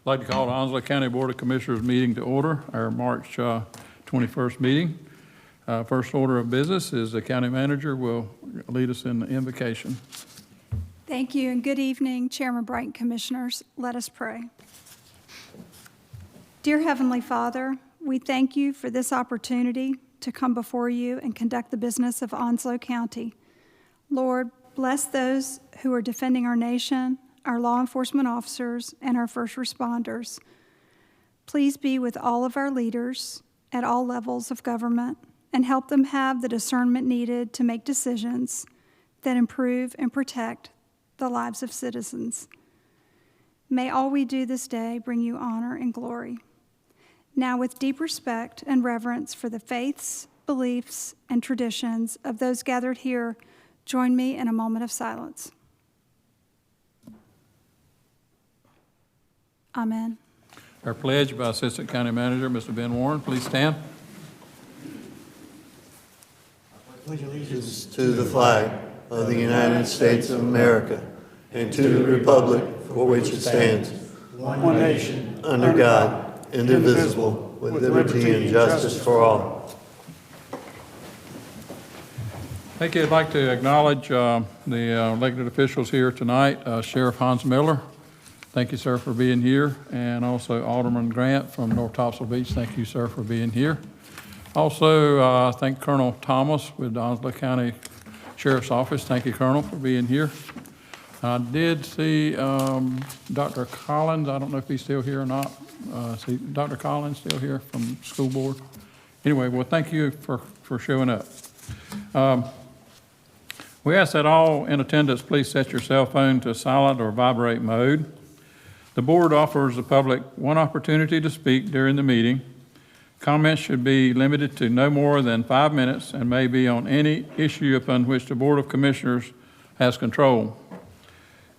I'd like to call the Onslow County Board of Commissioners meeting to order, our March 21st meeting. First order of business is the county manager will lead us in the invocation. Thank you, and good evening, Chairman Bright and Commissioners. Let us pray. Dear Heavenly Father, we thank you for this opportunity to come before you and conduct the business of Onslow County. Lord, bless those who are defending our nation, our law enforcement officers, and our first responders. Please be with all of our leaders at all levels of government and help them have the discernment needed to make decisions that improve and protect the lives of citizens. May all we do this day bring you honor and glory. Now, with deep respect and reverence for the faiths, beliefs, and traditions of those gathered here, join me in a moment of silence. Amen. Our pledge by Assistant County Manager, Mr. Ben Warren. Please stand. I pledge allegiance to the flag of the United States of America and to the republic for which it stands, one nation, under God, indivisible, with liberty and justice for all. Thank you. I'd like to acknowledge the elected officials here tonight. Sheriff Hans Miller, thank you, sir, for being here. And also Alderman Grant from North Topsail Beach, thank you, sir, for being here. Also, thank Colonel Thomas with the Onslow County Sheriff's Office. Thank you, Colonel, for being here. I did see Dr. Collins. I don't know if he's still here or not. See Dr. Collins still here from school board. Anyway, well, thank you for showing up. We ask that all in attendance please set your cell phone to silent or vibrate mode. The board offers the public one opportunity to speak during the meeting. Comments should be limited to no more than 5 minutes and may be on any issue upon which the Board of Commissioners has control.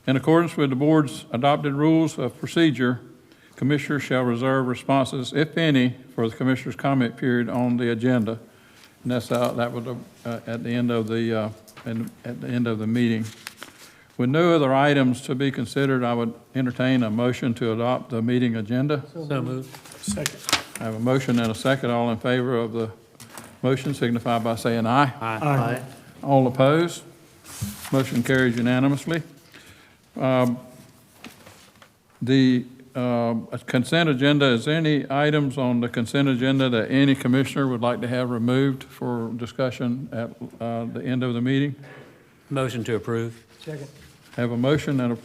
In accordance with the board's adopted rules of procedure, commissioners shall reserve responses, if any, for the commissioner's comment period on the agenda. And that's that was at the end of the meeting. With no other items to be considered, I would entertain a motion to adopt the meeting agenda. So moved. Second. I have a motion and a second. All in favor of the motion signify by saying aye. Aye. Aye. All opposed? Motion carries unanimously. The consent agenda, is there any items on the consent agenda that any commissioner would like to have removed for discussion at the end of the meeting? Motion to approve. Second. Have a motion and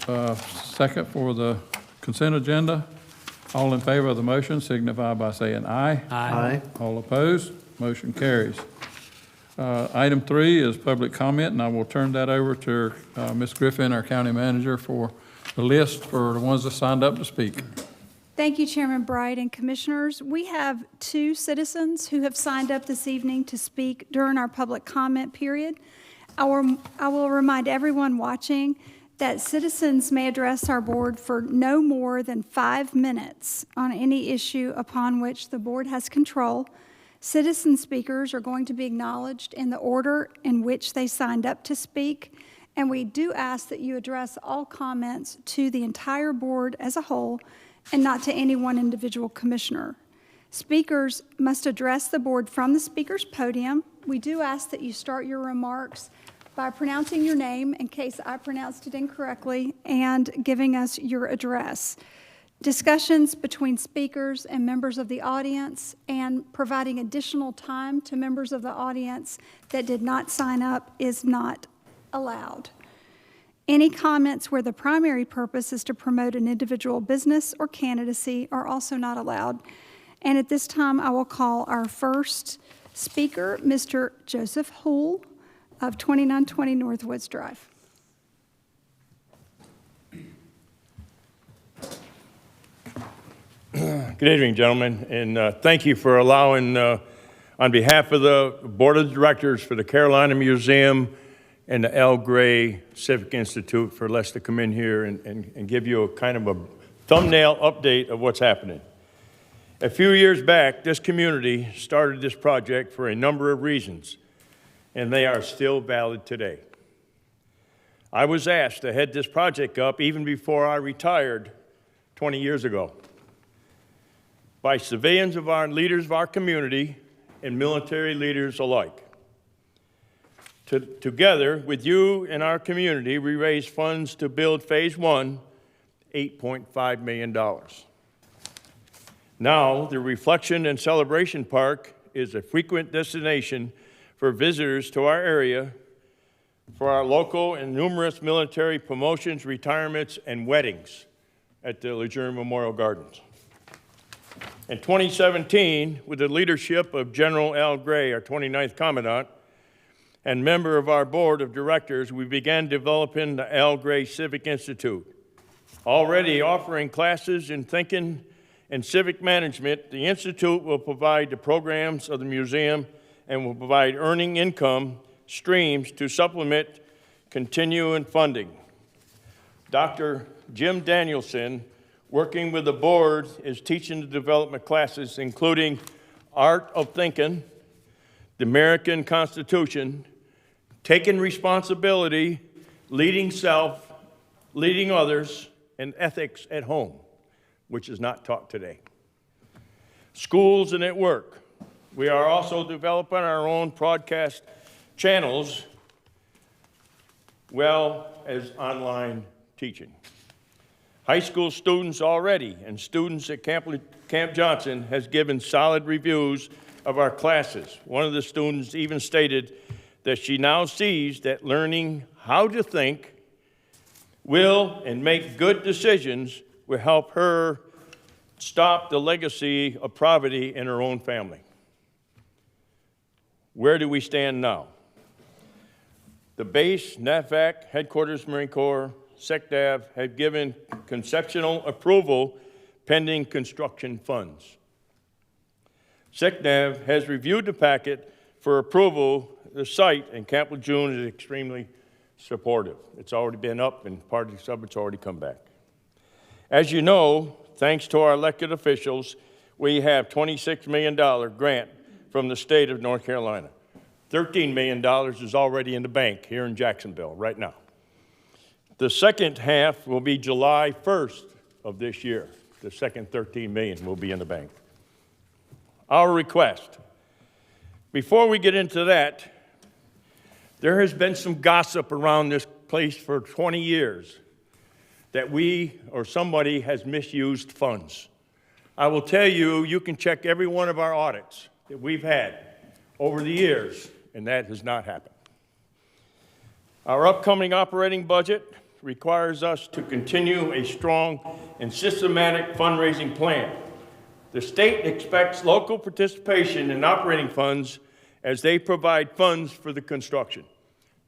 a second for the consent agenda. All in favor of the motion signify by saying aye. Aye. All opposed? Motion carries. Item 3 is public comment, and I will turn that over to Ms. Griffin, our county manager, for the list for the ones that signed up to speak. Thank you, Chairman Bright and Commissioners. We have 2 citizens who have signed up this evening to speak during our public comment period. I will remind everyone watching that citizens may address our board for no more than 5 minutes on any issue upon which the board has control. Citizen speakers are going to be acknowledged in the order in which they signed up to speak, and we do ask that you address all comments to the entire board as a whole and not to any one individual commissioner. Speakers must address the board from the speaker's podium. We do ask that you start your remarks by pronouncing your name in case I pronounced it incorrectly and giving us your address. Discussions between speakers and members of the audience and providing additional time to members of the audience that did not sign up is not allowed. Any comments where the primary purpose is to promote an individual business or candidacy are also not allowed. And at this time, I will call our first speaker, Mr. Joseph Houle of 2920 Northwoods Drive. Good evening, gentlemen, and thank you for allowing, on behalf of the Board of Directors for the Carolina Museum and the Al Gray Civic Institute, for us to come in here and give you a kind of a thumbnail update of what's happening. A few years back, this community started this project for a number of reasons, and they are still valid today. I was asked to head this project up even before I retired 20 years ago by civilians of our leaders of our community and military leaders alike. Together with you and our community, we raised funds to build Phase 1, $8.5 million. Now, the Reflection and Celebration Park is a frequent destination for visitors to our area for our local and numerous military promotions, retirements, and weddings at the Lejeune Memorial Gardens. In 2017, with the leadership of General Al Gray, our 29th Commandant, and member of our board of directors, we began developing the Al Gray Civic Institute. Already offering classes in thinking and civic management, the Institute will provide the programs of the museum and will provide earning income streams to supplement continuing funding. Dr. Jim Danielson, working with the board, is teaching the development classes including Art of Thinking, the American Constitution, Taking Responsibility, Leading Self, Leading Others, and Ethics at Home, which is not taught today. Schools and at work. We are also developing our own broadcast channels, well as online teaching. High school students already and students at Camp Johnson has given solid reviews of our classes. One of the students even stated that she now sees that learning how to think will and make good decisions will help her stop the legacy of poverty in her own family. Where do we stand now? The base, NAVFAC, Headquarters Marine Corps, SECDAV have given conceptual approval pending construction funds. SECDAV has reviewed the packet for approval. The site in Camp Lejeune is extremely supportive. It's already been up and part of the sub's already come back. As you know, thanks to our elected officials, we have $26 million grant from the state of North Carolina. $13 million is already in the bank here in Jacksonville right now. The second half will be July 1st of this year. The second $13 million will be in the bank. Our request. Before we get into that, there has been some gossip around this place for 20 years that we or somebody has misused funds. I will tell you, you can check every one of our audits that we've had over the years, and that has not happened. Our upcoming operating budget requires us to continue a strong and systematic fundraising plan. The state expects local participation in operating funds as they provide funds for the construction.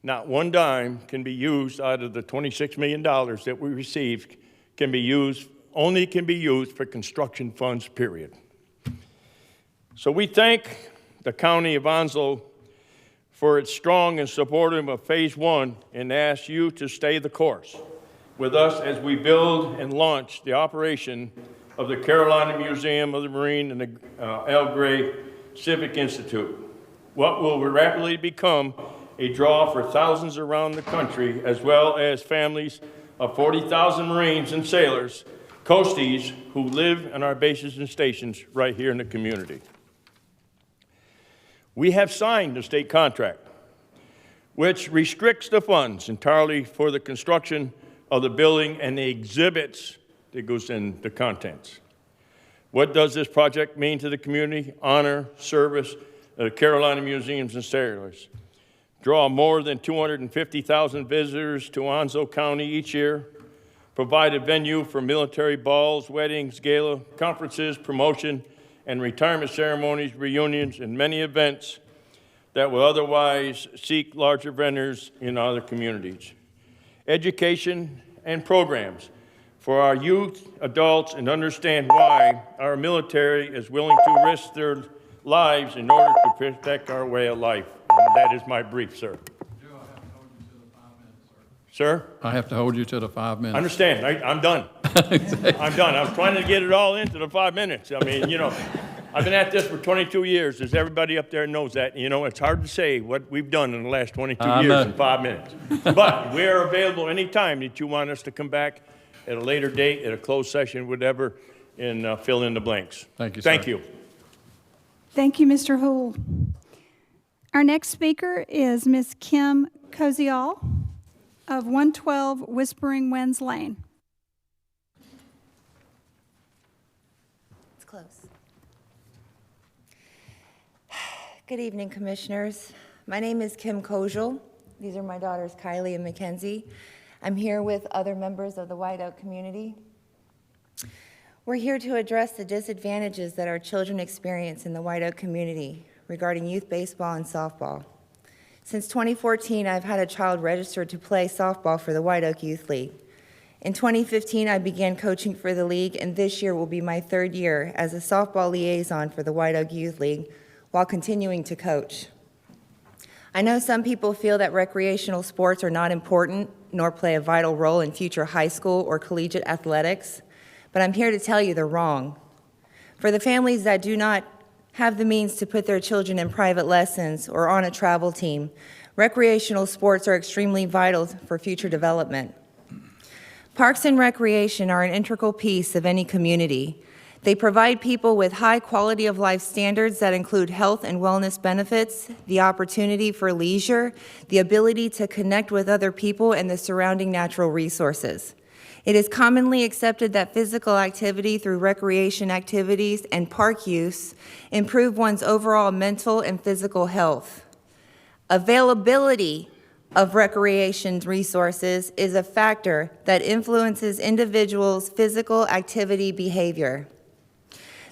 Not one dime can be used out of the $26 million that we received only can be used for construction funds, period. So we thank the County of Onslow for its strong and supportive of Phase 1 and ask you to stay the course with us as we build and launch the operation of the Carolina Museum of the Marine and the Al Gray Civic Institute. What will rapidly become a draw for thousands around the country, as well as families of 40,000 Marines and sailors, coasties, who live in our bases and stations right here in the community. We have signed a state contract which restricts the funds entirely for the construction of the building and the exhibits that goes in the contents. What does this project mean to the community? Honor, service, Carolina Museums and Sailors. Draw more than 250,000 visitors to Onslow County each year. Provide a venue for military balls, weddings, gala, conferences, promotion, and retirement ceremonies, reunions, and many events that will otherwise seek larger vendors in other communities. Education and programs for our youth, adults, and understand why our military is willing to risk their lives in order to protect our way of life. And that is my brief, sir. Sir? I have to hold you to the 5 minutes. I understand. I'm done. I'm done. I was trying to get it all into the 5 minutes. I mean, you know, I've been at this for 22 years. As everybody up there knows that. You know, it's hard to say what we've done in the last 22 years in 5 minutes. But we're available anytime that you want us to come back at a later date, at a closed session, whatever, and fill in the blanks. Thank you, sir. Thank you. Thank you, Mr. Houle. Our next speaker is Ms. Kim Koziol of 112 Whispering Winds Lane. It's close. Good evening, Commissioners. My name is Kim Koziol. These are my daughters, Kylie and Mackenzie. I'm here with other members of the White Oak community. We're here to address the disadvantages that our children experience in the White Oak community regarding youth baseball and softball. Since 2014, I've had a child registered to play softball for the White Oak Youth League. In 2015, I began coaching for the league, and this year will be my third year as a softball liaison for the White Oak Youth League while continuing to coach. I know some people feel that recreational sports are not important nor play a vital role in future high school or collegiate athletics, but I'm here to tell you they're wrong. For the families that do not have the means to put their children in private lessons or on a travel team, recreational sports are extremely vital for future development. Parks and recreation are an integral piece of any community. They provide people with high quality of life standards that include health and wellness benefits, the opportunity for leisure, the ability to connect with other people, and the surrounding natural resources. It is commonly accepted that physical activity through recreation activities and park use improve one's overall mental and physical health. Availability of recreation resources is a factor that influences individuals' physical activity behavior.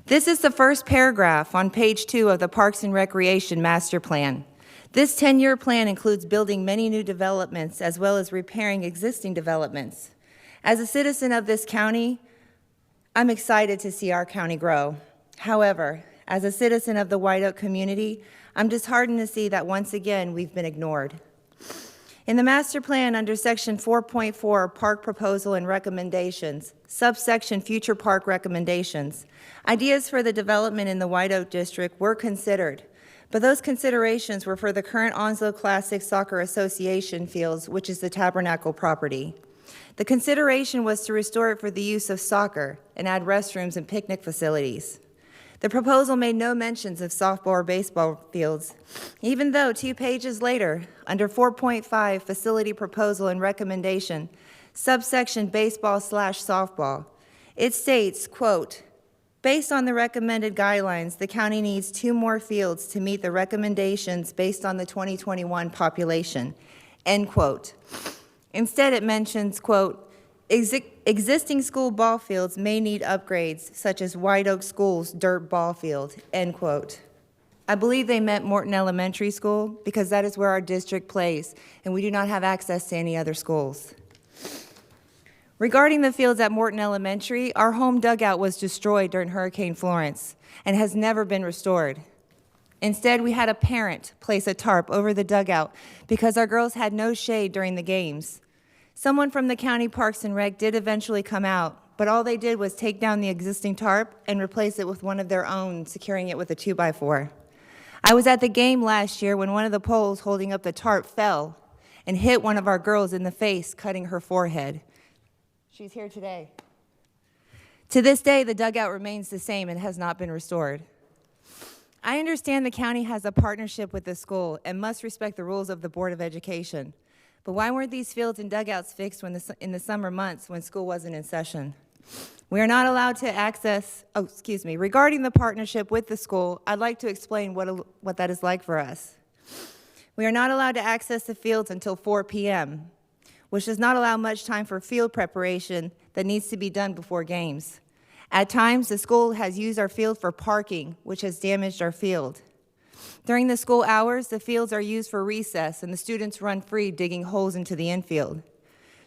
This is the first paragraph on page 2 of the Parks and Recreation Master Plan. This 10-year plan includes building many new developments as well as repairing existing developments. As a citizen of this county, I'm excited to see our county grow. However, as a citizen of the White Oak community, I'm disheartened to see that once again we've been ignored. In the master plan under section 4.4, Park Proposal and Recommendations, subsection Future Park Recommendations, ideas for the development in the White Oak District were considered, but those considerations were for the current Onslow Classic Soccer Association fields, which is the Tabernacle property. The consideration was to restore it for the use of soccer and add restrooms and picnic facilities. The proposal made no mentions of softball or baseball fields, even though 2 pages later, under 4.5 Facility Proposal and Recommendation, subsection Baseball/Softball, it states, quote, based on the recommended guidelines, the county needs 2 more fields to meet the recommendations based on the 2021 population, end quote. Instead, it mentions, quote, existing school ball fields may need upgrades, such as White Oak School's dirt ball field, end quote. I believe they meant Morton Elementary School because that is where our district plays, and we do not have access to any other schools. Regarding the fields at Morton Elementary, our home dugout was destroyed during Hurricane Florence and has never been restored. Instead, we had a parent place a tarp over the dugout because our girls had no shade during the games. Someone from the county Parks and Rec did eventually come out, but all they did was take down the existing tarp and replace it with one of their own, securing it with a 2x4. I was at the game last year when one of the poles holding up the tarp fell and hit one of our girls in the face, cutting her forehead. She's here today. To this day, the dugout remains the same and has not been restored. I understand the county has a partnership with the school and must respect the rules of the Board of Education. But why weren't these fields and dugouts fixed in the summer months when school wasn't in session? We are not allowed to access, regarding the partnership with the school, I'd like to explain what that is like for us. We are not allowed to access the fields until 4 p.m., which does not allow much time for field preparation that needs to be done before games. At times, the school has used our field for parking, which has damaged our field. During the school hours, the fields are used for recess, and the students run free digging holes into the infield.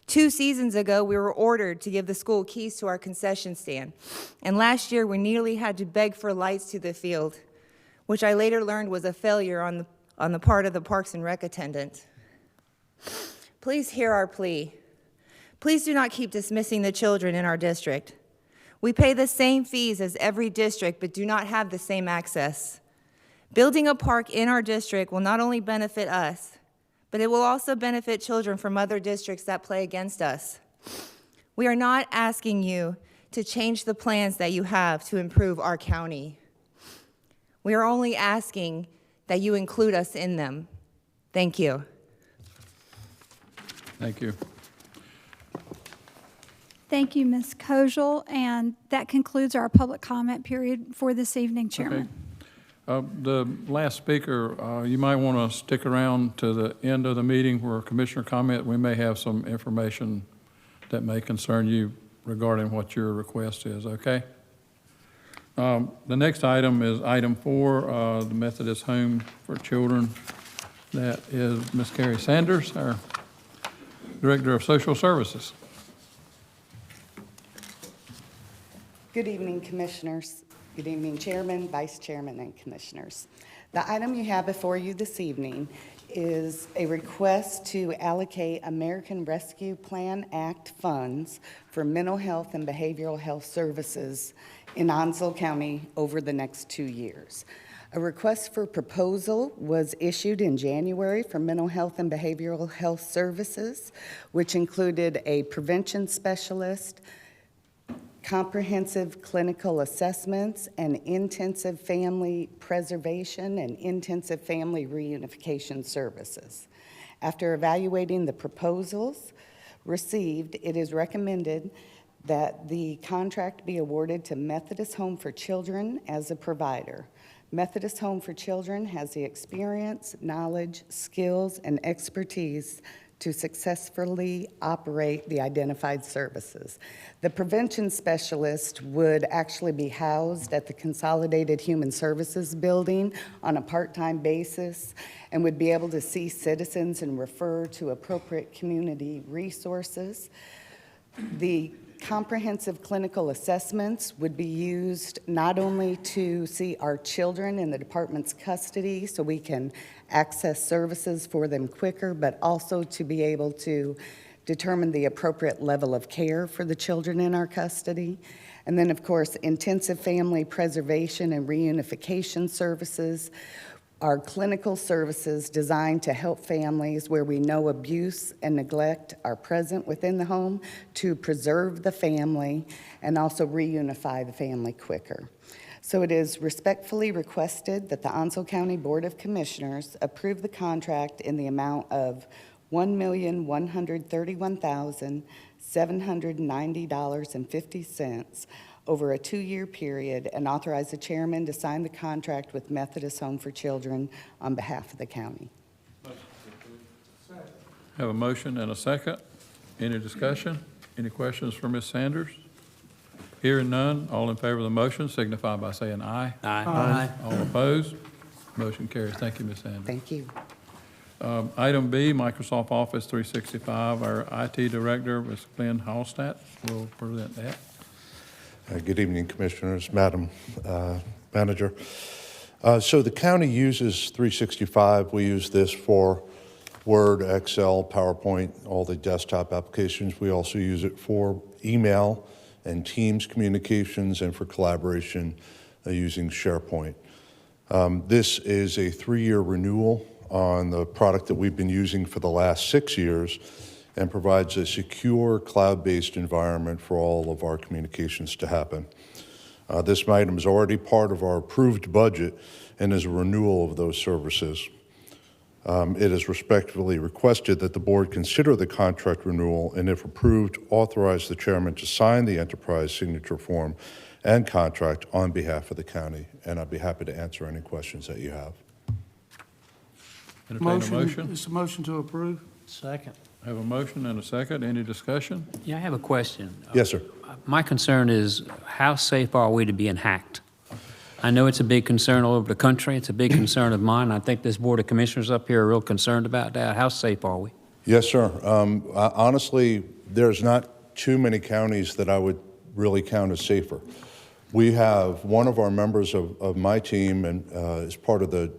2 seasons ago, we were ordered to give the school keys to our concession stand, and last year we nearly had to beg for lights to the field, which I later learned was a failure on the part of the Parks and Rec attendant. Please hear our plea. Please do not keep dismissing the children in our district. We pay the same fees as every district, but do not have the same access. Building a park in our district will not only benefit us, but it will also benefit children from other districts that play against us. We are not asking you to change the plans that you have to improve our county. We are only asking that you include us in them. Thank you. Thank you. Thank you, Ms. Kojal, and that concludes our public comment period for this evening, Chairman. Okay. The last speaker, you might want to stick around to the end of the meeting where commissioner comment. We may have some information that may concern you regarding what your request is, okay? The next item is item 4, the Methodist Home for Children. That is Ms. Carrie Sanders, our Director of Social Services. Good evening, Commissioners. Good evening, Chairman, Vice Chairman, and Commissioners. The item you have before you this evening is a request to allocate American Rescue Plan Act funds for mental health and behavioral health services in Onslow County over the next 2 years. A request for proposal was issued in January for mental health and behavioral health services, which included a prevention specialist, comprehensive clinical assessments, and intensive family preservation and intensive family reunification services. After evaluating the proposals received, it is recommended that the contract be awarded to Methodist Home for Children as a provider. Methodist Home for Children has the experience, knowledge, skills, and expertise to successfully operate the identified services. The prevention specialist would actually be housed at the Consolidated Human Services Building on a part-time basis and would be able to see citizens and refer to appropriate community resources. The comprehensive clinical assessments would be used not only to see our children in the department's custody so we can access services for them quicker, but also to be able to determine the appropriate level of care for the children in our custody. And then, of course, intensive family preservation and reunification services are clinical services designed to help families where we know abuse and neglect are present within the home to preserve the family and also reunify the family quicker. So it is respectfully requested that the Onslow County Board of Commissioners approve the contract in the amount of $1,131,790.50 over a 2-year period, and authorize the chairman to sign the contract with Methodist Home for Children on behalf of the county. Have a motion and a second. Any discussion? Any questions for Ms. Sanders? Hearing none, all in favor of the motion signify by saying aye. Aye. All opposed? Motion carries. Thank you, Ms. Sanders. Thank you. Item B, Microsoft Office 365. Our IT Director, Ms. Glenn Hallstatt, will present that. Good evening, Commissioners, Madam Manager. So the county uses 365. We use this for Word, Excel, PowerPoint, all the desktop applications. We also use it for email and Teams communications and for collaboration using SharePoint. This is a 3-year renewal on the product that we've been using for the last 6 years and provides a secure cloud-based environment for all of our communications to happen. This item is already part of our approved budget and is a renewal of those services. It is respectfully requested that the board consider the contract renewal and, if approved, authorize the chairman to sign the enterprise signature form and contract on behalf of the county. And I'd be happy to answer any questions that you have. Entertain a motion. It's a motion to approve. Second. Have a motion and a second. Any discussion? Yeah, I have a question. Yes, sir. My concern is, how safe are we to being hacked? I know it's a big concern all over the country. It's a big concern of mine. I think this Board of Commissioners up here are real concerned about that. How safe are we? Yes, sir. Honestly, there's not too many counties that I would really count as safer. We have one of our members of my team and is part of the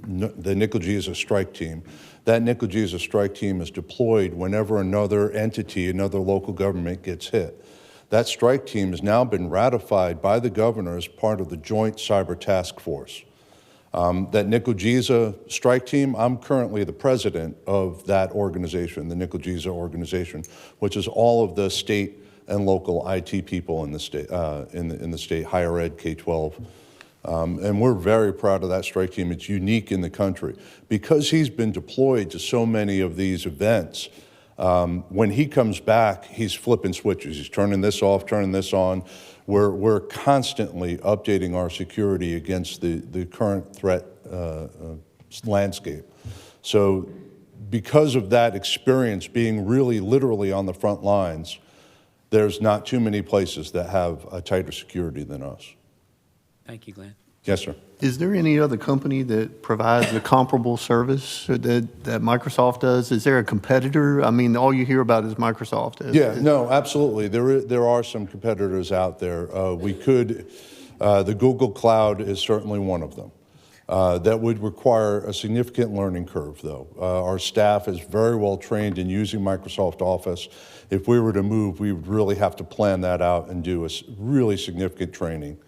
Nickel Jesus strike team. That Nickel Jesus strike team is deployed whenever another entity, another local government gets hit. That strike team has now been ratified by the governor as part of the Joint Cyber Task Force. That Nickel Jesus strike team, I'm currently the president of that organization, the Nickel Jesus organization, which is all of the state and local IT people in the state, in the state, higher ed, K-12. And we're very proud of that strike team. It's unique in the country. Because he's been deployed to so many of these events, when he comes back, he's flipping switches. He's turning this off, turning this on. We're constantly updating our security against the current threat landscape. So because of that experience being really literally on the front lines, there's not too many places that have a tighter security than us. Thank you, Glenn. Yes, sir. Is there any other company that provides a comparable service that Microsoft does? Is there a competitor? I mean, all you hear about is Microsoft. Yeah, no, absolutely. There are some competitors out there. The Google Cloud is certainly one of them. That would require a significant learning curve, though. Our staff is very well trained in using Microsoft Office. If we were to move, we would really have to plan that out and do a really significant training.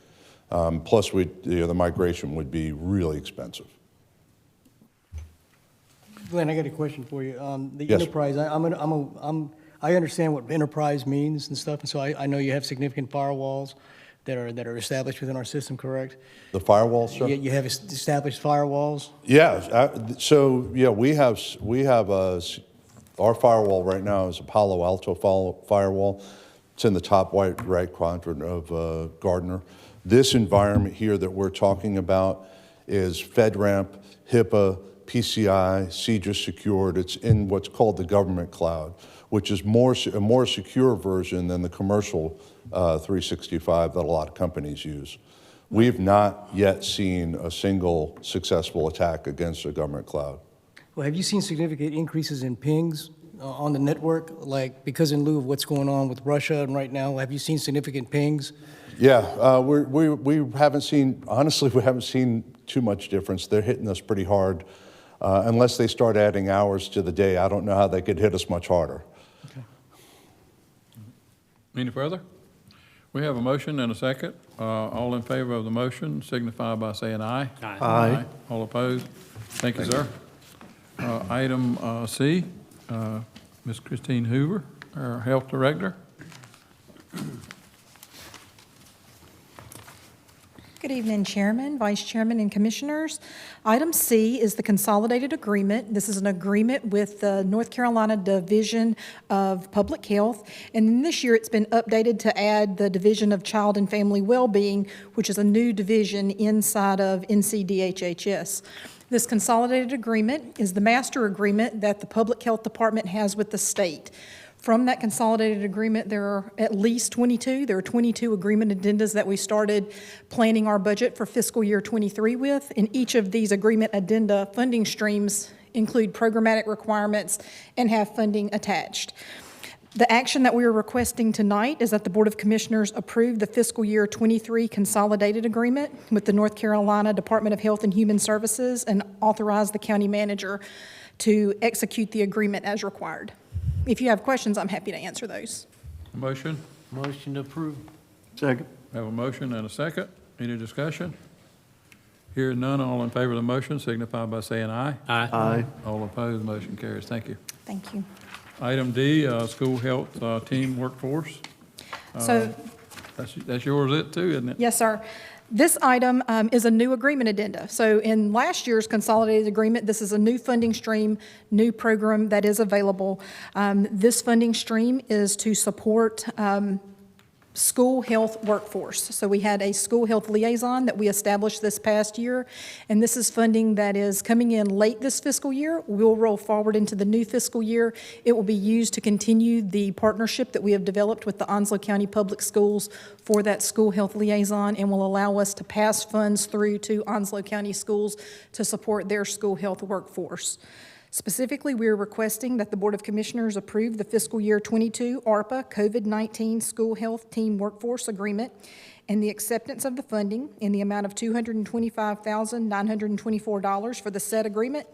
Plus, the migration would be really expensive. Glenn, I got a question for you. The Yes. enterprise, I understand what enterprise means and stuff, and so I know you have significant firewalls that are established within our system, correct? The firewall, sir? You have established firewalls? Yeah. So yeah, we have our firewall right now is a Palo Alto firewall. It's in the top right quadrant of Gardner. This environment here that we're talking about is FedRAMP, HIPAA, PCI, CJIS secured. It's in what's called the government cloud, which is a more secure version than the commercial 365 that a lot of companies use. We've not yet seen a single successful attack against a government cloud. Well, have you seen significant increases in pings on the network? Like, because in lieu of what's going on with Russia and right now, have you seen significant pings? Yeah, we haven't seen, honestly, we haven't seen too much difference. They're hitting us pretty hard. Unless they start adding hours to the day, I don't know how they could hit us much harder. Okay. Any further? We have a motion and a second. All in favor of the motion signify by saying aye. Aye. Aye. All opposed? Thank you, sir. Item C, Ms. Christine Hoover, our Health Director. Good evening, Chairman, Vice Chairman, and Commissioners. Item C is the consolidated agreement. This is an agreement with the North Carolina Division of Public Health, and this year it's been updated to add the Division of Child and Family Wellbeing, which is a new division inside of NCDHHS. This consolidated agreement is the master agreement that the Public Health Department has with the state. From that consolidated agreement, there are at least 22. There are 22 agreement addendas that we started planning our budget for fiscal year 23 with, and each of these agreement addenda funding streams include programmatic requirements and have funding attached. The action that we are requesting tonight is that the Board of Commissioners approve the fiscal year 23 consolidated agreement with the North Carolina Department of Health and Human Services and authorize the county manager to execute the agreement as required. If you have questions, I'm happy to answer those. Motion? Motion to approve. Second. Have a motion and a second. Any discussion? Hearing none, all in favor of the motion signify by saying aye. Aye. Aye. All opposed, motion carries. Thank you. Thank you. Item D, school health team workforce. So, That's yours too, isn't it? yes, sir. This item is a new agreement addenda. So in last year's consolidated agreement, this is a new funding stream, new program that is available. This funding stream is to support school health workforce. So we had a school health liaison that we established this past year, and this is funding that is coming in late this fiscal year. We'll roll forward into the new fiscal year. It will be used to continue the partnership that we have developed with the Onslow County Public Schools for that school health liaison, and will allow us to pass funds through to Onslow County schools to support their school health workforce. Specifically, we are requesting that the Board of Commissioners approve the fiscal year 22 ARPA COVID-19 School Health Team Workforce Agreement and the acceptance of the funding in the amount of $225,924 for the said agreement,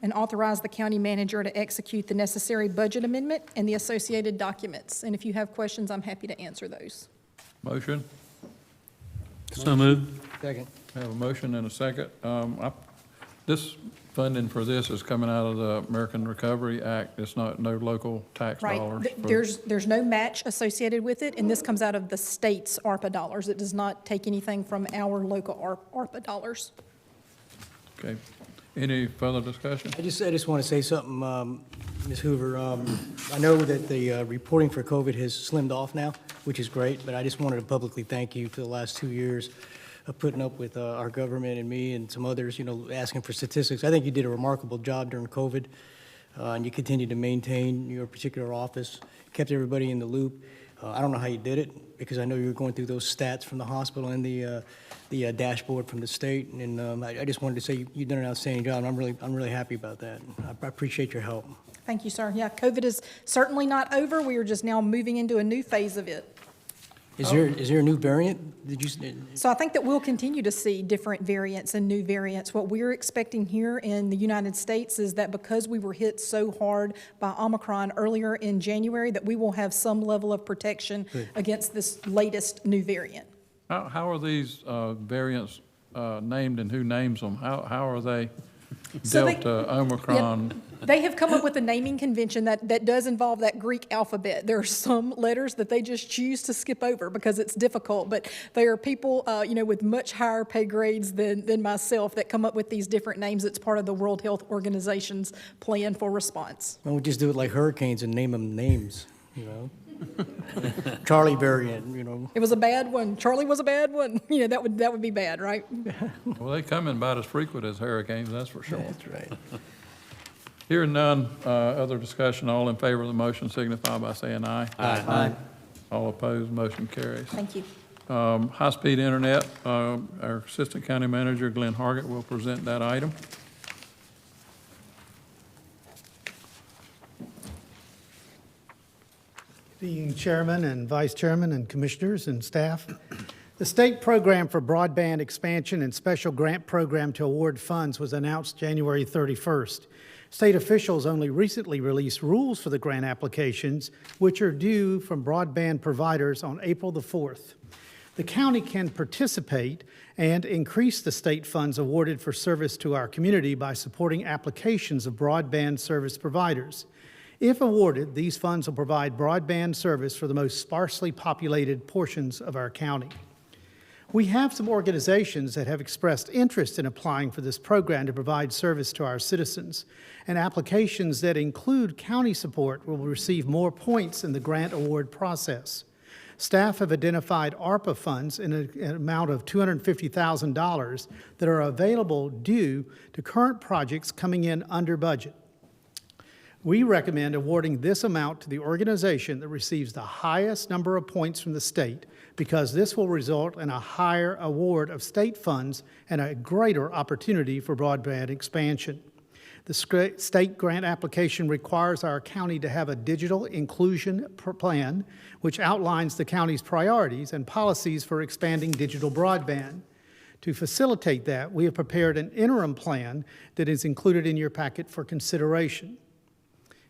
and authorize the county manager to execute the necessary budget amendment and the associated documents. And if you have questions, I'm happy to answer those. Motion? So moved. Second. Have a motion and a second. This funding for this is coming out of the American Recovery Act. It's not, no local tax Right. dollars. There's no match associated with it, and this comes out of the state's ARPA dollars. It does not take anything from our local ARPA dollars. Okay. Any further discussion? I just want to say something, Ms. Hoover. I know that the reporting for COVID has slimmed off now, which is great, but I just wanted to publicly thank you for the last 2 years of putting up with our government and me and some others, you know, asking for statistics. I think you did a remarkable job during COVID, and you continued to maintain your particular office, kept everybody in the loop. I don't know how you did it, because I know you were going through those stats from the hospital and the dashboard from the state, and I just wanted to say you've done an outstanding job, and I'm really happy about that. I appreciate your help. Thank you, sir. Yeah, COVID is certainly not over. We are just now moving into a new phase of it. Is there a new variant? Did you? So I think that we'll continue to see different variants and new variants. What we're expecting here in the United States is that because we were hit so hard by Omicron earlier in January, that we will have some level of protection against this latest new variant. How are these variants named, and who names them? How are they So they- Delta, Omicron? They have come up with a naming convention that does involve that Greek alphabet. There are some letters that they just choose to skip over because it's difficult, but there are people, with much higher pay grades than myself that come up with these different names. It's part of the World Health Organization's plan for response. Why don't we just do it like hurricanes and name them names, you know? Charlie variant, you know. It was a bad one. Charlie was a bad one. That would be bad, right? Well, they come in about as frequent as hurricanes, that's for sure. That's right. Hearing none, other discussion, all in favor of the motion signify by saying aye. Aye. All opposed, motion carries. Thank you. High-speed internet, our Assistant County Manager, Glenn Hargett, will present that item. Good evening, Chairman and Vice Chairman and Commissioners and staff. The State Program for Broadband Expansion and Special Grant Program to award funds was announced January 31st. State officials only recently released rules for the grant applications, which are due from broadband providers on April the 4th. The county can participate and increase the state funds awarded for service to our community by supporting applications of broadband service providers. If awarded, these funds will provide broadband service for the most sparsely populated portions of our county. We have some organizations that have expressed interest in applying for this program to provide service to our citizens, and applications that include county support will receive more points in the grant award process. Staff have identified ARPA funds in an amount of $250,000 that are available due to current projects coming in under budget. We recommend awarding this amount to the organization that receives the highest number of points from the state, because this will result in a higher award of state funds and a greater opportunity for broadband expansion. The state grant application requires our county to have a digital inclusion plan, which outlines the county's priorities and policies for expanding digital broadband. To facilitate that, we have prepared an interim plan that is included in your packet for consideration.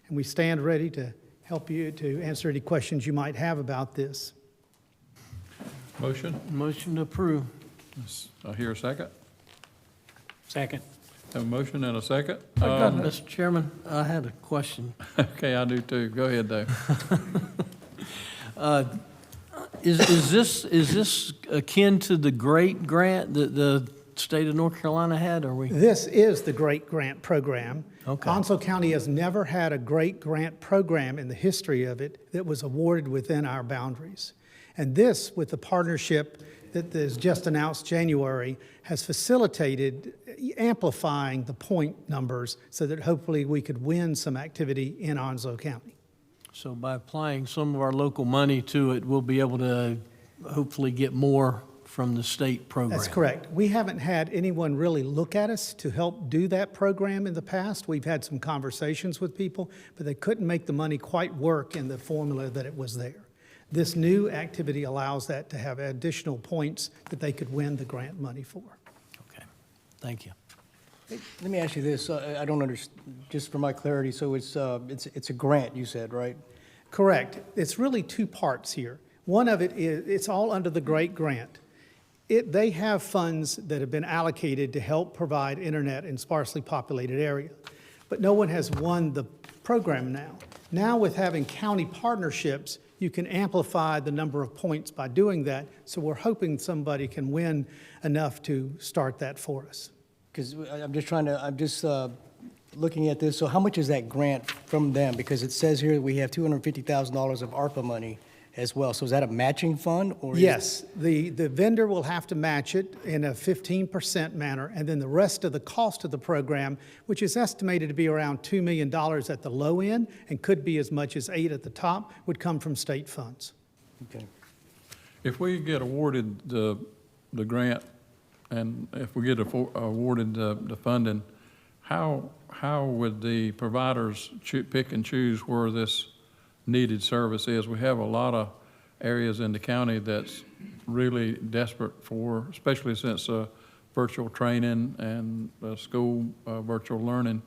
And we stand ready to help you to answer any questions you might have about this. Motion? Motion to approve. I hear a second. Second. Have a motion and a second. Mr. Chairman, I had a question. Okay, I do too. Go ahead, Dave. Is this akin to the GREAT grant that the state of North Carolina had, or we? This is the GREAT Grant Program. Okay. Onslow County has never had a GREAT Grant Program in the history of it that was awarded within our boundaries. And this, with the partnership that is just announced January, has facilitated amplifying the point numbers so that hopefully we could win some activity in Onslow County. So by applying some of our local money to it, we'll be able to hopefully get more from the state program. That's correct. We haven't had anyone really look at us to help do that program in the past. We've had some conversations with people, but they couldn't make the money quite work in the formula that it was there. This new activity allows that to have additional points that they could win the grant money for. Okay, thank you. Let me ask you this, I don't understand, just for my clarity, so it's a grant, you said, right? Correct. It's really two parts here. One of it is, it's all under the GREAT Grant. They have funds that have been allocated to help provide internet in sparsely populated areas, but no one has won the program now. Now with having county partnerships, you can amplify the number of points by doing that, so we're hoping somebody can win enough to start that for us. Because I'm just looking at this, so how much is that grant from them? Because it says here we have $250,000 of ARPA money as well. So is that a matching fund? Or Yes, the vendor will have to match it in a 15% manner, and then the rest of the cost of the program, which is estimated to be around $2 million at the low end and could be as much as $8 million at the top, would come from state funds. Okay. If we get awarded the grant, and if we get awarded the funding, how would the providers pick and choose where this needed service is? We have a lot of areas in the county that's really desperate for, especially since virtual training and school virtual learning.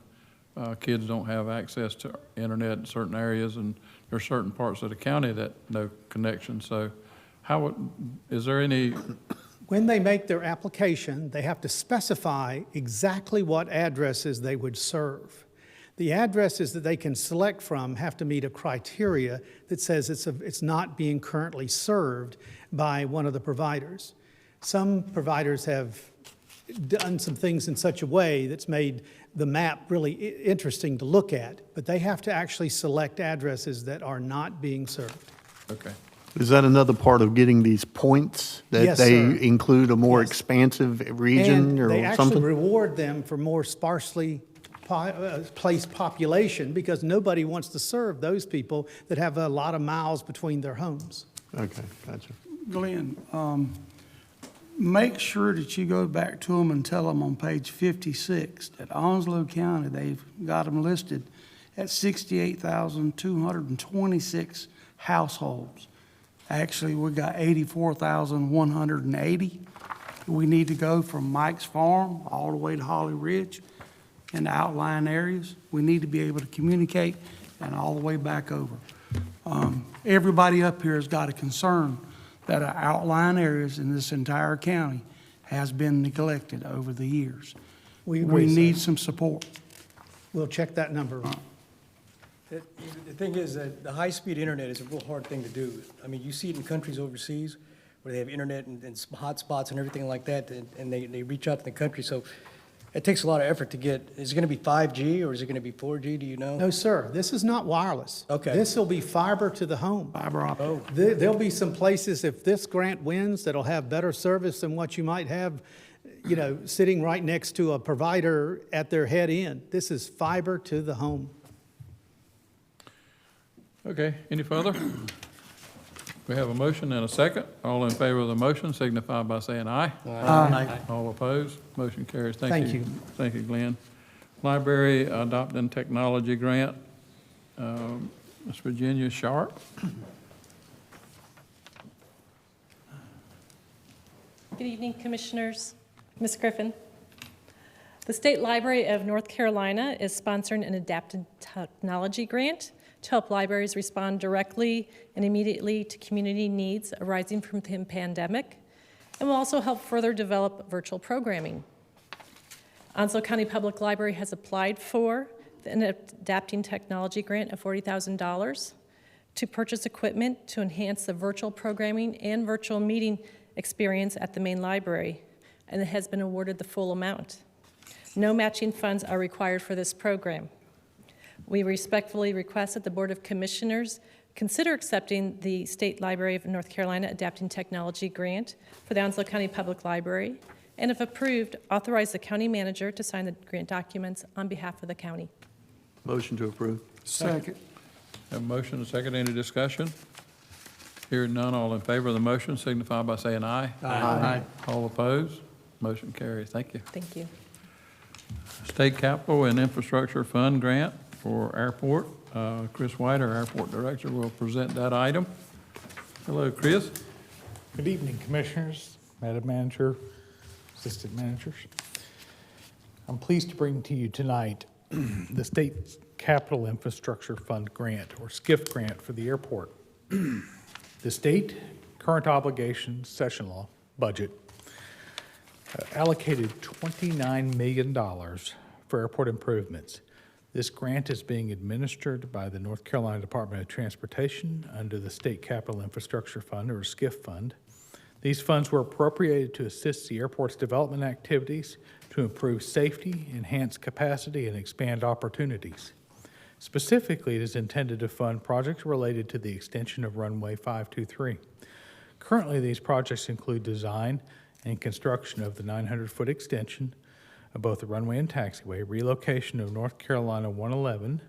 Kids don't have access to internet in certain areas, and there's certain parts of the county that no connection. So is there any? When they make their application, they have to specify exactly what addresses they would serve. The addresses that they can select from have to meet a criteria that says it's not being currently served by one of the providers. Some providers have done some things in such a way that's made the map really interesting to look at, but they have to actually select addresses that are not being served. Okay. Is that another part of getting these points, that Yes, they sir. include a more Yes. expansive region And they or actually something? reward them for more sparsely placed population, because nobody wants to serve those people that have a lot of miles between their homes. Okay, gotcha. Glenn, make sure that you go back to them and tell them on page 56 that Onslow County, they've got them listed at 68,226 households. Actually, we got 84,180. We need to go from Mike's Farm all the way to Holly Ridge in the outlying areas. We need to be able to communicate and all the way back over. Everybody up here has got a concern that our outlying areas in this entire county has been neglected over the years. We We agree, sir. need some support. We'll check that number. The thing is that the high-speed internet is a real hard thing to do. I mean, you see it in countries overseas where they have internet and hotspots and everything like that, and they reach out to the country. So it takes a lot of effort to get, is it going to be 5G or is it going to be 4G, do you know? No, sir, this is not wireless. Okay. This will be fiber to the home. Fiber optic. There'll be some places, if this grant wins, that'll have better service than what you might have, sitting right next to a provider at their head end. This is fiber to the home. Okay, any further? We have a motion and a second. All in favor of the motion signify by saying aye. Aye. All opposed, motion carries. Thank Thank you. you. Thank you, Glenn. Library Adopting Technology Grant, Ms. Virginia Sharp. Good evening, Commissioners. Ms. Griffin. The State Library of North Carolina is sponsoring an adapted technology grant to help libraries respond directly and immediately to community needs arising from the pandemic, and will also help further develop virtual programming. Onslow County Public Library has applied for an adapting technology grant of $40,000 to purchase equipment to enhance the virtual programming and virtual meeting experience at the main library, and it has been awarded the full amount. No matching funds are required for this program. We respectfully request that the Board of Commissioners consider accepting the State Library of North Carolina Adapting Technology Grant for the Onslow County Public Library, and if approved, authorize the county manager to sign the grant documents on behalf of the county. Motion to approve. Second. Have a motion and a second. Any discussion? Hearing none, all in favor of the motion signify by saying aye. Aye. All opposed, motion carries. Thank you. Thank you. State Capital and Infrastructure Fund Grant for Airport. Chris White, our Airport Director, will present that item. Hello, Chris. Good evening, Commissioners, Madam Manager, Assistant Managers. I'm pleased to bring to you tonight the State Capital Infrastructure Fund Grant, or SCIF grant, for the airport. The state current obligations, session law, budget allocated $29 million for airport improvements. This grant is being administered by the North Carolina Department of Transportation under the State Capital Infrastructure Fund, or SCIF fund. These funds were appropriated to assist the airport's development activities to improve safety, enhance capacity, and expand opportunities. Specifically, it is intended to fund projects related to the extension of runway 523. Currently, these projects include design and construction of the 900-foot extension of both the runway and taxiway, relocation of North Carolina 111,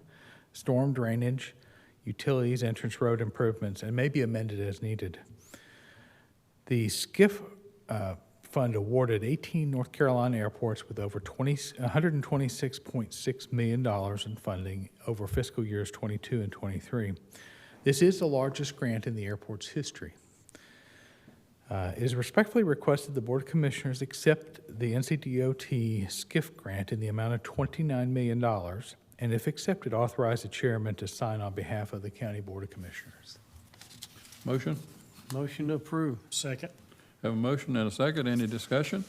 storm drainage, utilities, entrance road improvements, and may be amended as needed. The SCIF fund awarded 18 North Carolina airports with over $126.6 million in funding over fiscal years 22 and 23. This is the largest grant in the airport's history. It is respectfully requested the Board of Commissioners accept the NCDOT SCIF grant in the amount of $29 million, and if accepted, authorize the chairman to sign on behalf of the County Board of Commissioners. Motion? Motion to approve. Second. Have a motion and a second. Any discussion?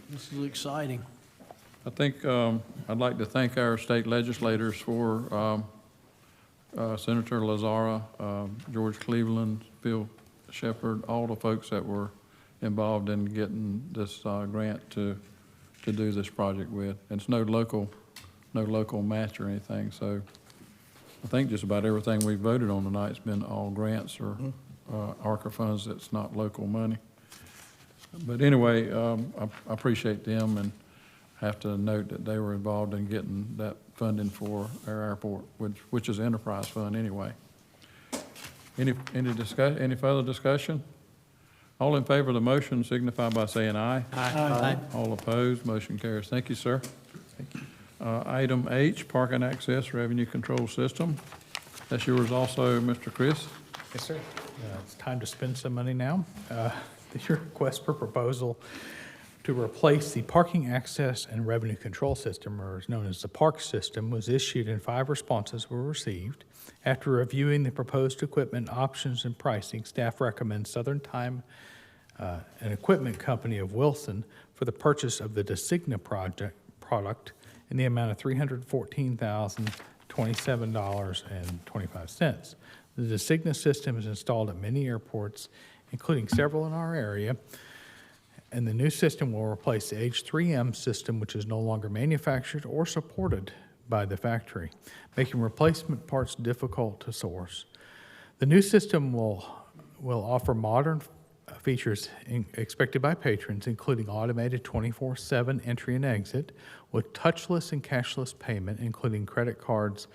This is exciting. I think I'd like to thank our state legislators for Senator Lazara, George Cleveland, Phil Shepard, all the folks that were involved in getting this grant to do this project with. And it's no local match or anything, so I think just about everything we voted on tonight's been all grants or ARCA funds that's not local money. But anyway, I appreciate them and have to note that they were involved in getting that funding for our airport, which is enterprise fund anyway. Any further discussion? All in favor of the motion signify by saying aye. Aye. All opposed, motion carries. Thank you, sir. Thank you. Item H, Park and Access Revenue Control System. That's yours also, Mr. Chris. Yes, sir. It's time to spend some money now. Your request for proposal to replace the Parking Access and Revenue Control System, or is known as the PARC system, was issued and 5 responses were received. After reviewing the proposed equipment options and pricing, staff recommends Southern Time, an equipment company of Wilson, for the purchase of the Designa product in the amount of $314,027.25. The Designa system is installed at many airports, including several in our area, and the new system will replace the H3M system, which is no longer manufactured or supported by the factory, making replacement parts difficult to source. The new system will offer modern features expected by patrons, including automated 24/7 entry and exit with touchless and cashless payment, including credit cards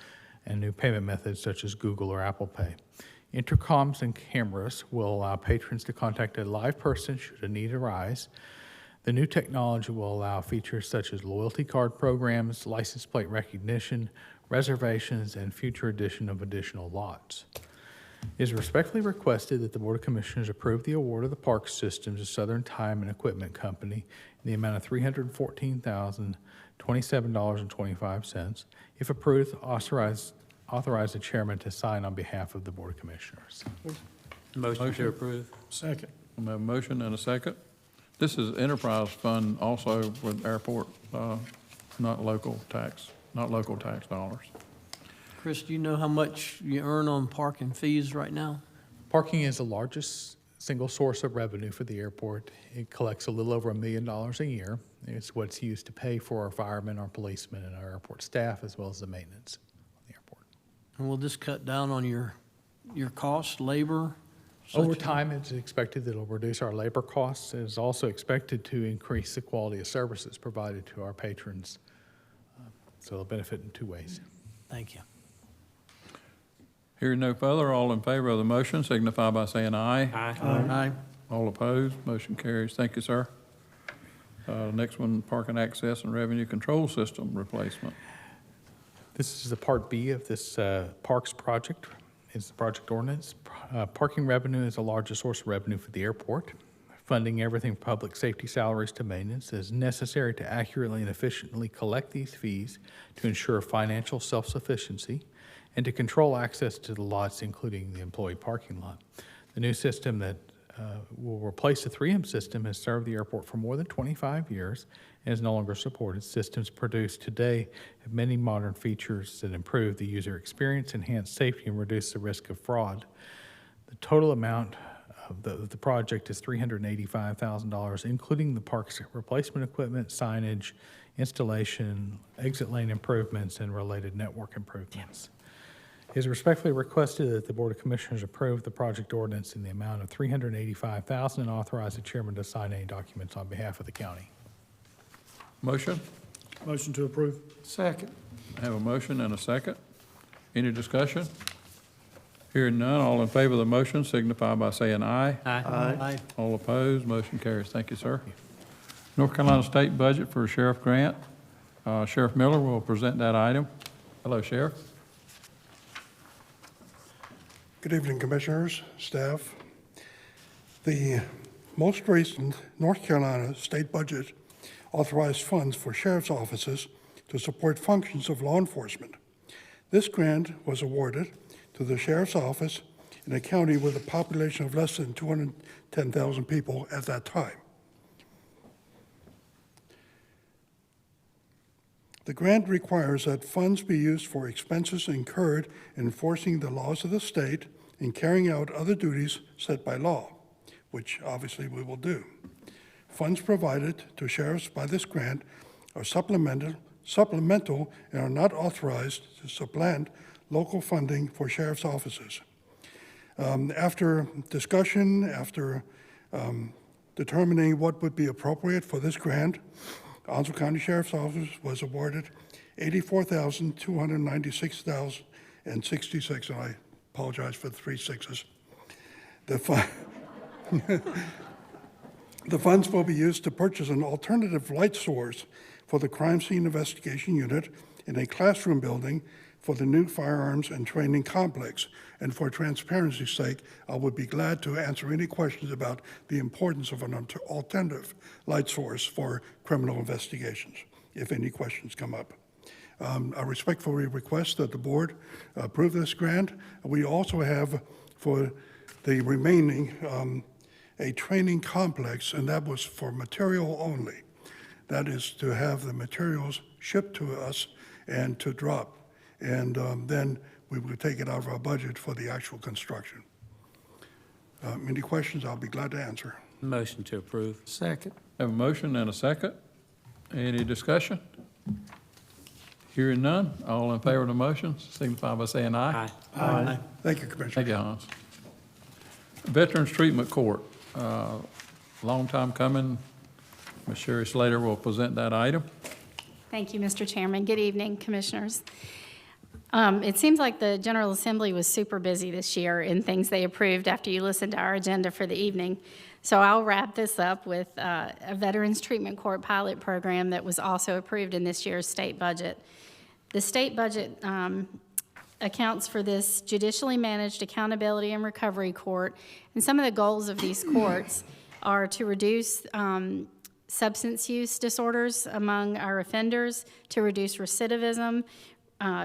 and new payment methods such as Google or Apple Pay. Intercoms and cameras will allow patrons to contact a live person should a need arise. The new technology will allow features such as loyalty card programs, license plate recognition, reservations, and future addition of additional lots. It is respectfully requested that the Board of Commissioners approve the award of the park system to Southern Time and Equipment Company in the amount of $314,027.25. If approved, authorize the chairman to sign on behalf of the Board of Commissioners. Motion to approve. Second. We have a motion and a second. This is enterprise fund also with airport, not local tax dollars. Chris, do you know how much you earn on parking fees right now? Parking is the largest single source of revenue for the airport. It collects a little over $1 million a year. It's what's used to pay for our firemen, our policemen, and our airport staff, as well as the maintenance on the airport. And will this cut down on your costs, labor? Over time, it's expected that it'll reduce our labor costs. It is also expected to increase the quality of services provided to our patrons. So it'll benefit in 2 ways. Thank you. Hearing no further, all in favor of the motion signify by saying aye. Aye. All opposed, motion carries. Thank you, sir. Next one, Park and Access and Revenue Control System replacement. This is the Part B of this Parks project. It's the project ordinance. Parking revenue is the largest source of revenue for the airport. Funding everything from public safety salaries to maintenance is necessary to accurately and efficiently collect these fees to ensure financial self-sufficiency and to control access to the lots, including the employee parking lot. The new system that will replace the 3M system, has served the airport for more than 25 years, and is no longer supported. Systems produced today have many modern features that improve the user experience, enhance safety, and reduce the risk of fraud. The total amount of the project is $385,000, including the park's replacement equipment, signage, installation, exit lane improvements, and related network improvements. It is respectfully requested that the Board of Commissioners approve the project ordinance in the amount of $385,000 and authorize the chairman to sign any documents on behalf of the county. Motion? Motion to approve. Second. I have a motion and a second. Any discussion? Hearing none, all in favor of the motion signify by saying aye. Aye. All opposed, motion carries. Thank you, sir. North Carolina State Budget for Sheriff Grant. Sheriff Miller will present that item. Hello, Sheriff. Good evening, Commissioners, staff. The most recent North Carolina state budget authorized funds for sheriff's offices to support functions of law enforcement. This grant was awarded to the sheriff's office in a county with a population of less than 210,000 people at that time. The grant requires that funds be used for expenses incurred in enforcing the laws of the state and carrying out other duties set by law, which obviously we will do. Funds provided to sheriffs by this grant are supplemental and are not authorized to supplant local funding for sheriff's offices. After discussion, after determining what would be appropriate for this grant, Onslow County Sheriff's Office was awarded $84,296.66, and I apologize for the 3 sixes. The funds will be used to purchase an alternative light source for the Crime Scene Investigation Unit in a classroom building for the new firearms and training complex. And for transparency's sake, I would be glad to answer any questions about the importance of an alternative light source for criminal investigations, if any questions come up. I respectfully request that the board approve this grant. We also have for the remaining a training complex, and that was for material only. That is to have the materials shipped to us and to drop. And then we will take it out of our budget for the actual construction. Any questions, I'll be glad to answer. Motion to approve. Second. Have a motion and a second. Any discussion? Hearing none, all in favor of the motion signify by saying aye. Aye. Thank you, Commissioner. Thank you, Hans. Veterans Treatment Court, long time coming. Ms. Sherry Slater will present that item. Thank you, Mr. Chairman. Good evening, Commissioners. It seems like the General Assembly was super busy this year in things they approved after you listened to our agenda for the evening. So I'll wrap this up with a Veterans Treatment Court pilot program that was also approved in this year's state budget. The state budget accounts for this judicially managed accountability and recovery court, and some of the goals of these courts are to reduce substance use disorders among our offenders, to reduce recidivism,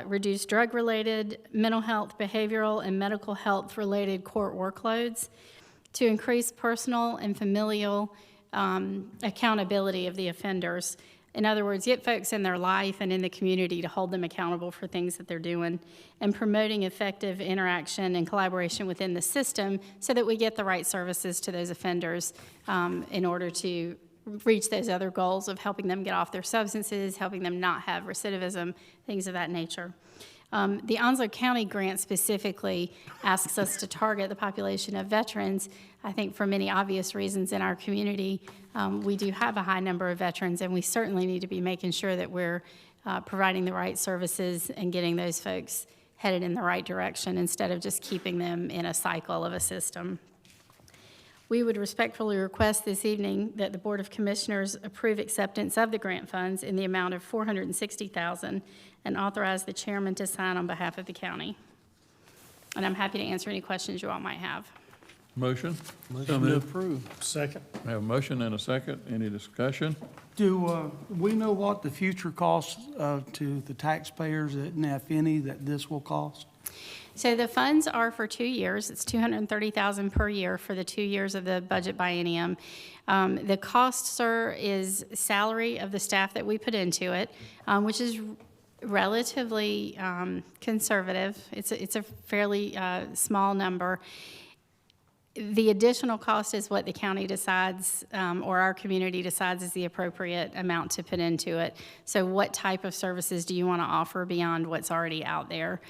reduce drug-related, mental health, behavioral, and medical health-related court workloads, to increase personal and familial accountability of the offenders. In other words, get folks in their life and in the community to hold them accountable for things that they're doing, and promoting effective interaction and collaboration within the system so that we get the right services to those offenders in order to reach those other goals of helping them get off their substances, helping them not have recidivism, things of that nature. The Onslow County grant specifically asks us to target the population of veterans. I think for many obvious reasons in our community, we do have a high number of veterans, and we certainly need to be making sure that we're providing the right services and getting those folks headed in the right direction instead of just keeping them in a cycle of a system. We would respectfully request this evening that the Board of Commissioners approve acceptance of the grant funds in the amount of $460,000 and authorize the chairman to sign on behalf of the county. And I'm happy to answer any questions you all might have. Motion? Motion to approve. Second. I have a motion and a second. Any discussion? Do we know what the future costs to the taxpayers, and if any, that this will cost? So the funds are for 2 years. It's $230,000 per year for the 2 years of the budget biennium. The cost, sir, is salary of the staff that we put into it, which is relatively conservative. It's a fairly small number. The additional cost is what the county decides, or our community decides is the appropriate amount to put into it. So what type of services do you want to offer beyond what's already out there?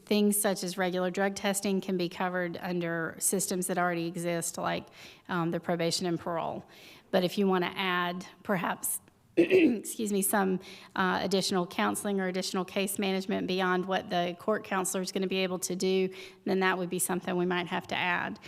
Things such as regular drug testing can be covered under systems that already exist, like the probation and parole. But if you want to add perhaps excuse me, some additional counseling or additional case management beyond what the court counselor is going to be able to do, then that would be something we might have to add.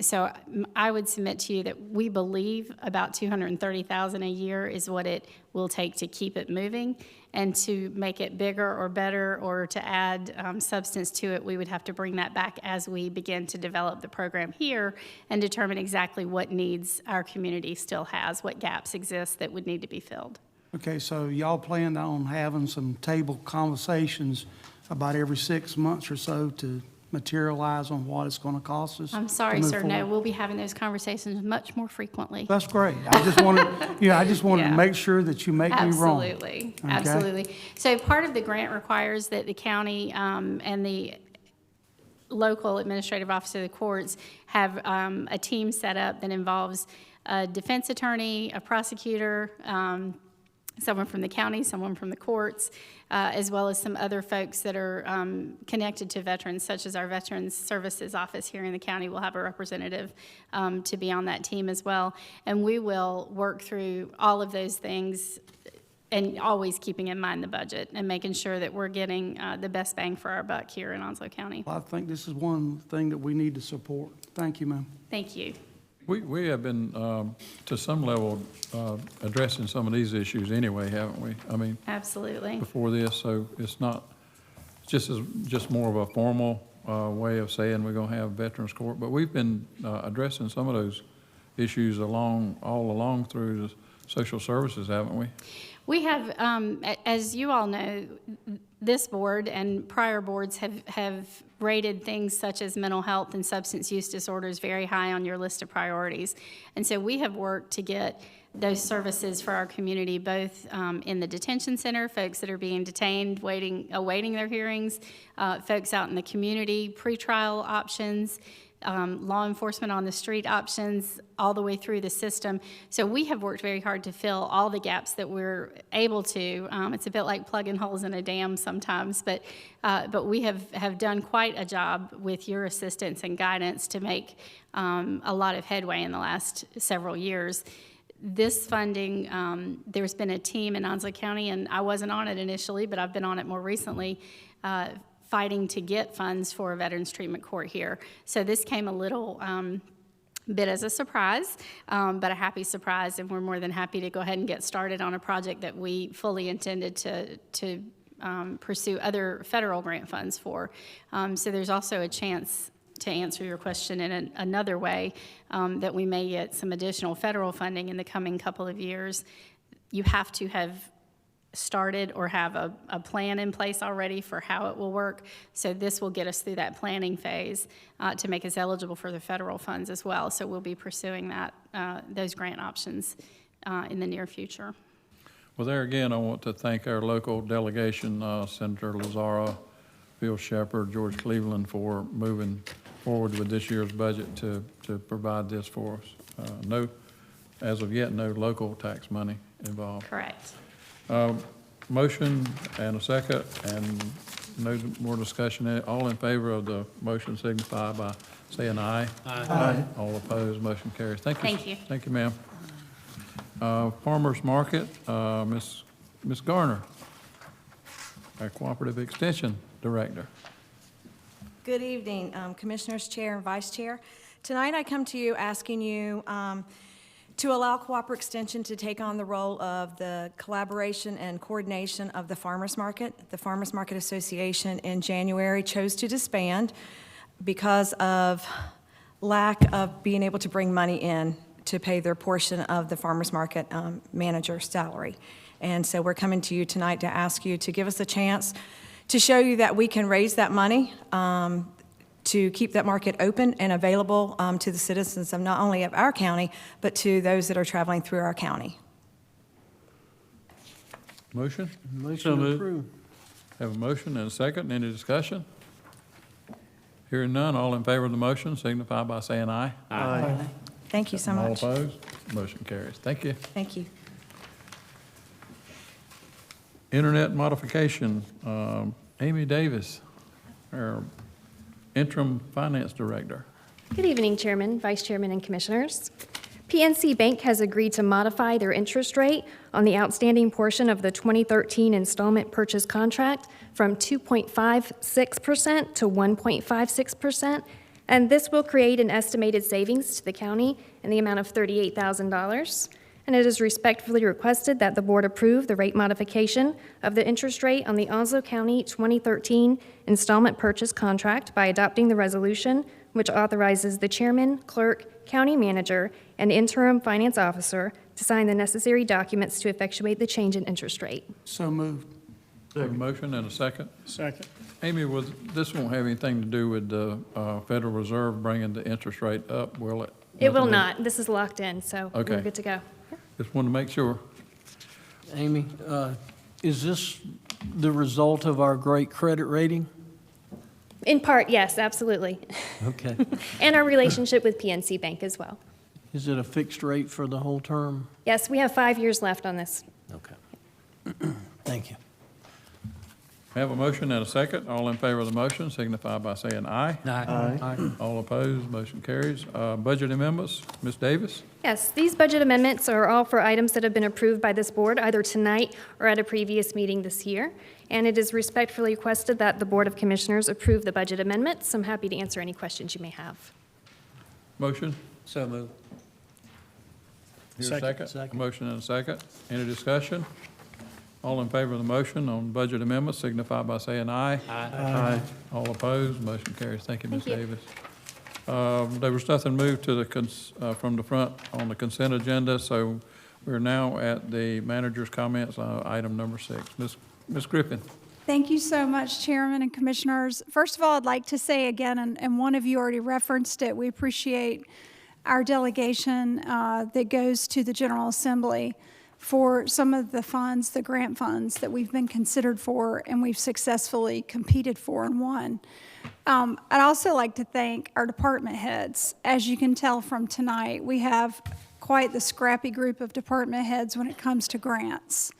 So I would submit to you that we believe about $230,000 a year is what it will take to keep it moving, and to make it bigger or better or to add substance to it, we would have to bring that back as we begin to develop the program here and determine exactly what needs our community still has, what gaps exist that would need to be filled. Okay, so y'all planned on having some table conversations about every 6 months or so to materialize on what it's going to cost us? I'm sorry, to move sir, no, forward? we'll be having those conversations much more frequently. That's great. I just wanted, I just wanted Yeah. to make sure that you make me wrong. Absolutely, Okay? absolutely. So part of the grant requires that the county and the local administrative office of the courts have a team set up that involves a defense attorney, a prosecutor, someone from the county, someone from the courts, as well as some other folks that are connected to veterans, such as our Veterans Services Office here in the county will have a representative to be on that team as well. And we will work through all of those things, and always keeping in mind the budget and making sure that we're getting the best bang for our buck here in Onslow County. I think this is one thing that we need to support. Thank you, ma'am. Thank you. We have been, to some level, addressing some of these issues anyway, haven't we? I mean, Absolutely. before this, so it's not, it's just more of a formal way of saying we're gonna have Veterans Court, but we've been addressing some of those issues all along through the social services, haven't we? We have, as you all know, this board and prior boards have rated things such as mental health and substance use disorders very high on your list of priorities. And so we have worked to get those services for our community, both in the detention center, folks that are being detained, awaiting their hearings, folks out in the community, pretrial options, law enforcement on the street options, all the way through the system. So we have worked very hard to fill all the gaps that we're able to. It's a bit like plugging holes in a dam sometimes, but we have done quite a job with your assistance and guidance to make a lot of headway in the last several years. This funding, there's been a team in Onslow County, and I wasn't on it initially, but I've been on it more recently, fighting to get funds for a Veterans Treatment Court here. So this came a little bit as a surprise, but a happy surprise, and we're more than happy to go ahead and get started on a project that we fully intended to pursue other federal grant funds for. So there's also a chance, to answer your question in another way, that we may get some additional federal funding in the coming couple of years. You have to have started or have a plan in place already for how it will work. So this will get us through that planning phase to make us eligible for the federal funds as well. So we'll be pursuing that those grant options in the near future. Well, there again, I want to thank our local delegation, Senator Lazara, Phil Shepard, George Cleveland, for moving forward with this year's budget to provide this for us. As of yet, no local tax money involved. Correct. Motion and a second, and no more discussion. All in favor of the motion signify by saying aye. Aye. All opposed, motion carries. Thank you. Thank you. Thank you, ma'am. Farmers Market, Ms. Garner, our Cooperative Extension Director. Good evening, Commissioners, Chair, and Vice Chair. Tonight I come to you asking you to allow Cooperative Extension to take on the role of the collaboration and coordination of the Farmers Market. The Farmers Market Association in January chose to disband because of lack of being able to bring money in to pay their portion of the Farmers Market manager's salary. And so we're coming to you tonight to ask you to give us a chance to show you that we can raise that money to keep that market open and available to the citizens of not only of our county, but to those that are traveling through our county. Motion? Motion to approve. Have a motion and a second. Any discussion? Hearing none, all in favor of the motion signify by saying aye. Aye. Thank you so much. All opposed? Motion carries. Thank you. Thank you. Internet modification, Amy Davis, our interim finance director. Good evening, Chairman, Vice Chairman, and Commissioners. PNC Bank has agreed to modify their interest rate on the outstanding portion of the 2013 installment purchase contract from 2.56% to 1.56%, and this will create an estimated savings to the county in the amount of $38,000. And it is respectfully requested that the board approve the rate modification of the interest rate on the Onslow County 2013 installment purchase contract by adopting the resolution which authorizes the chairman, clerk, county manager, and interim finance officer to sign the necessary documents to effectuate the change in interest rate. So moved. Have a motion and a second. Second. Amy, this won't have anything to do with the Federal Reserve bringing the interest rate up, will it? It will Nothing to- not. This is locked in, so Okay. we're good to go. Just wanted to make sure. Amy, is this the result of our great credit rating? In part, yes, absolutely. Okay. And our relationship with PNC Bank as well. Is it a fixed rate for the whole term? Yes, we have 5 years left on this. Okay. Thank you. Have a motion and a second. All in favor of the motion signify by saying aye. Aye. All opposed, motion carries. Budget amendments, Ms. Davis? Yes, these budget amendments are all for items that have been approved by this board either tonight or at a previous meeting this year. And it is respectfully requested that the Board of Commissioners approve the budget amendments. I'm happy to answer any questions you may have. Motion? So moved. Here's a second. A motion and a second. Any discussion? All in favor of the motion on budget amendments signify by saying aye. Aye. All opposed, motion carries. Thank you, Ms. Thank you. Davis. There was nothing moved to from the front on the consent agenda, so we're now at the manager's comments, item number 6. Ms. Griffin. Thank you so much, Chairman and Commissioners. First of all, I'd like to say again, and one of you already referenced it, we appreciate our delegation that goes to the General Assembly for some of the funds, the grant funds that we've been considered for and we've successfully competed for and won. I'd also like to thank our department heads. As you can tell from tonight, we have quite the scrappy group of department heads when it comes to grants.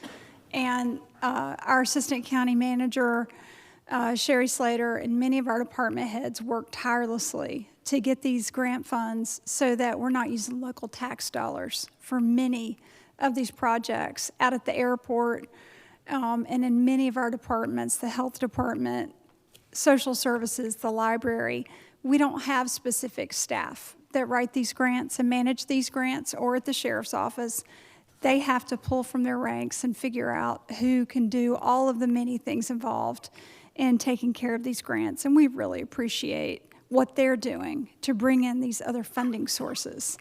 And our Assistant County Manager, Sherry Slater, and many of our department heads work tirelessly to get these grant funds so that we're not using local tax dollars for many of these projects out at the airport and in many of our departments, the health department, social services, the library. We don't have specific staff that write these grants and manage these grants, or at the sheriff's office. They have to pull from their ranks and figure out who can do all of the many things involved in taking care of these grants. And we really appreciate what they're doing to bring in these other funding sources.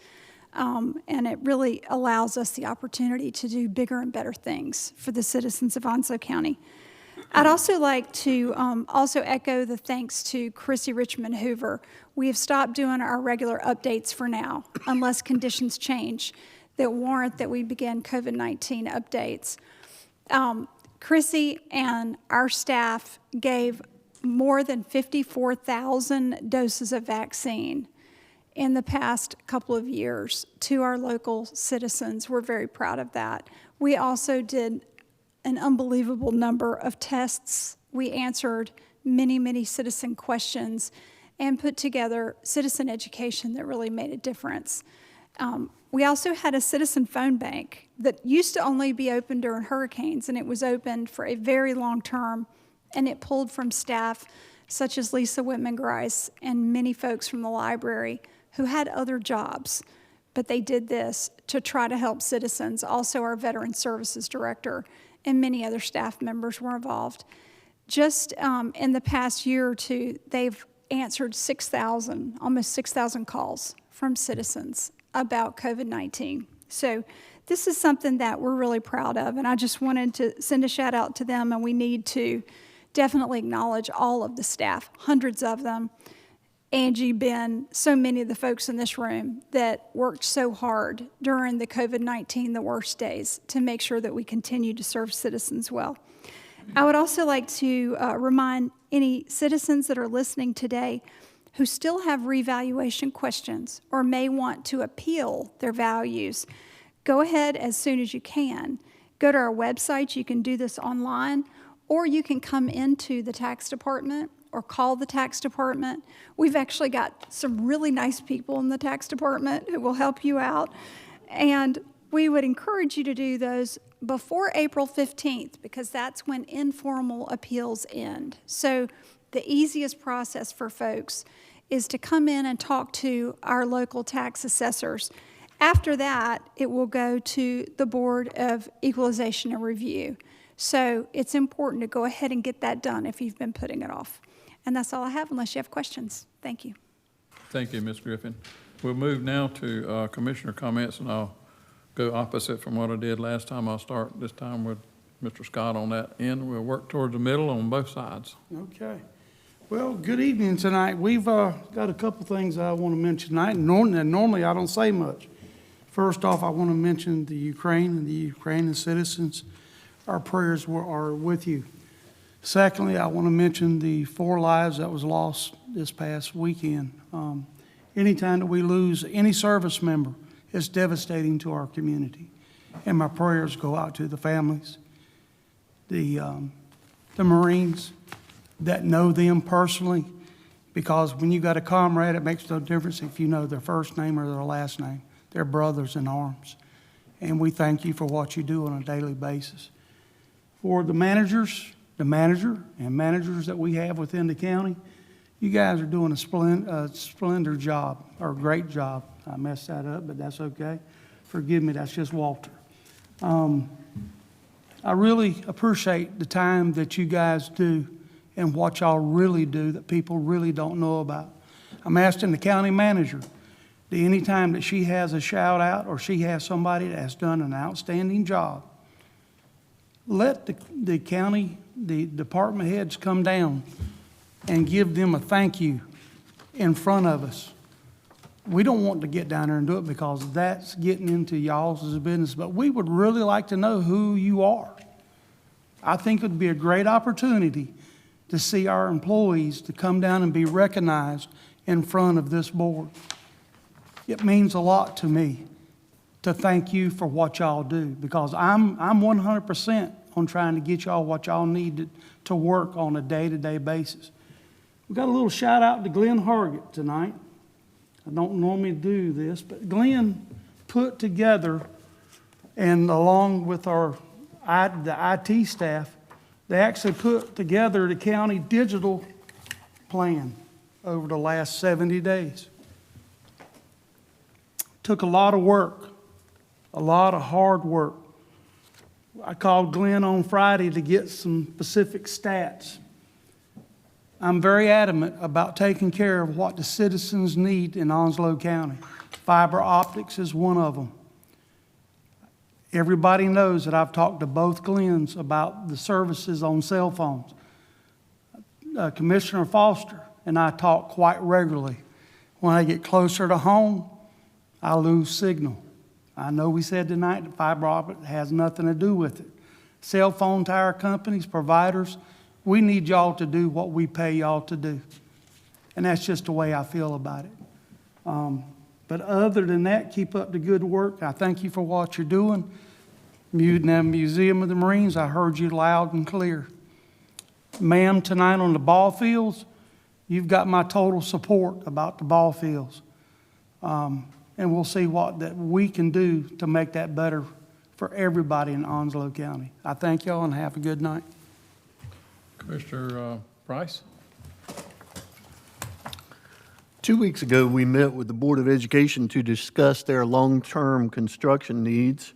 And it really allows us the opportunity to do bigger and better things for the citizens of Onslow County. I'd also like to also echo the thanks to Chrissy Richmond Hoover. We have stopped doing our regular updates for now, unless conditions change that warrant that we begin COVID-19 updates. Chrissy and our staff gave more than 54,000 doses of vaccine in the past couple of years to our local citizens. We're very proud of that. We also did an unbelievable number of tests. We answered many, many citizen questions and put together citizen education that really made a difference. We also had a citizen phone bank that used to only be open during hurricanes, and it was opened for a very long term, and it pulled from staff such as Lisa Whitman-Grice and many folks from the library who had other jobs, but they did this to try to help citizens. Also, our Veteran Services Director and many other staff members were involved. Just in the past year or two, they've answered 6,000, almost 6,000 calls from citizens about COVID-19. So this is something that we're really proud of, and I just wanted to send a shout out to them, and we need to definitely acknowledge all of the staff, hundreds of them. Angie, Ben, so many of the folks in this room that worked so hard during the COVID-19, the worst days, to make sure that we continue to serve citizens well. I would also like to remind any citizens that are listening today who still have revaluation questions or may want to appeal their values, go ahead as soon as you can. Go to our website. You can do this online, or you can come into the tax department or call the tax department. We've actually got some really nice people in the tax department who will help you out. And we would encourage you to do those before April 15th, because that's when informal appeals end. So the easiest process for folks is to come in and talk to our local tax assessors. After that, it will go to the Board of Equalization and Review. So it's important to go ahead and get that done if you've been putting it off. And that's all I have, unless you have questions. Thank you. Thank you, Ms. Griffin. We'll move now to commissioner comments, and I'll go opposite from what I did last time. I'll start this time with Mr. Scott on that end. We'll work toward the middle on both sides. Okay. Well, good evening tonight. We've got a couple things I want to mention tonight. Normally I don't say much. First off, I want to mention the Ukraine and the Ukrainian citizens. Our prayers are with you. Secondly, I want to mention the 4 lives that was lost this past weekend. Anytime that we lose any service member, it's devastating to our community. And my prayers go out to the families, the Marines that know them personally, because when you got a comrade, it makes no difference if you know their first name or their last name. They're brothers in arms. And we thank you for what you do on a daily basis. For the managers, the manager and managers that we have within the county, you guys are doing a splendid job, or a great job. I messed that up, but that's okay. Forgive me, that's just Walter. I really appreciate the time that you guys do and what y'all really do that people really don't know about. I'm asking the county manager, any time that she has a shout out or she has somebody that has done an outstanding job, let the county, the department heads come down and give them a thank you in front of us. We don't want to get down there and do it because that's getting into y'all's business, but we would really like to know who you are. I think it would be a great opportunity to see our employees to come down and be recognized in front of this board. It means a lot to me to thank you for what y'all do, because I'm 100% on trying to get y'all what y'all need to work on a day-to-day basis. We got a little shout out to Glenn Hargett tonight. I don't normally do this, but Glenn put together, and along with the IT staff, they actually put together the county digital plan over the last 70 days. Took a lot of work, a lot of hard work. I called Glenn on Friday to get some specific stats. I'm very adamant about taking care of what the citizens need in Onslow County. Fiber optics is one of them. Everybody knows that I've talked to both Glens about the services on cell phones. Commissioner Foster and I talk quite regularly. When I get closer to home, I lose signal. I know we said tonight that fiber optic has nothing to do with it. Cell phone tower companies, providers, we need y'all to do what we pay y'all to do. And that's just the way I feel about it. But other than that, keep up the good work. I thank you for what you're doing. Museum of the Marines, I heard you loud and clear. Ma'am, tonight on the ball fields, you've got my total support about the ball fields. And we'll see what that we can do to make that better for everybody in Onslow County. I thank y'all and have a good night. Commissioner Price? 2 weeks ago, we met with the Board of Education to discuss their long-term construction needs.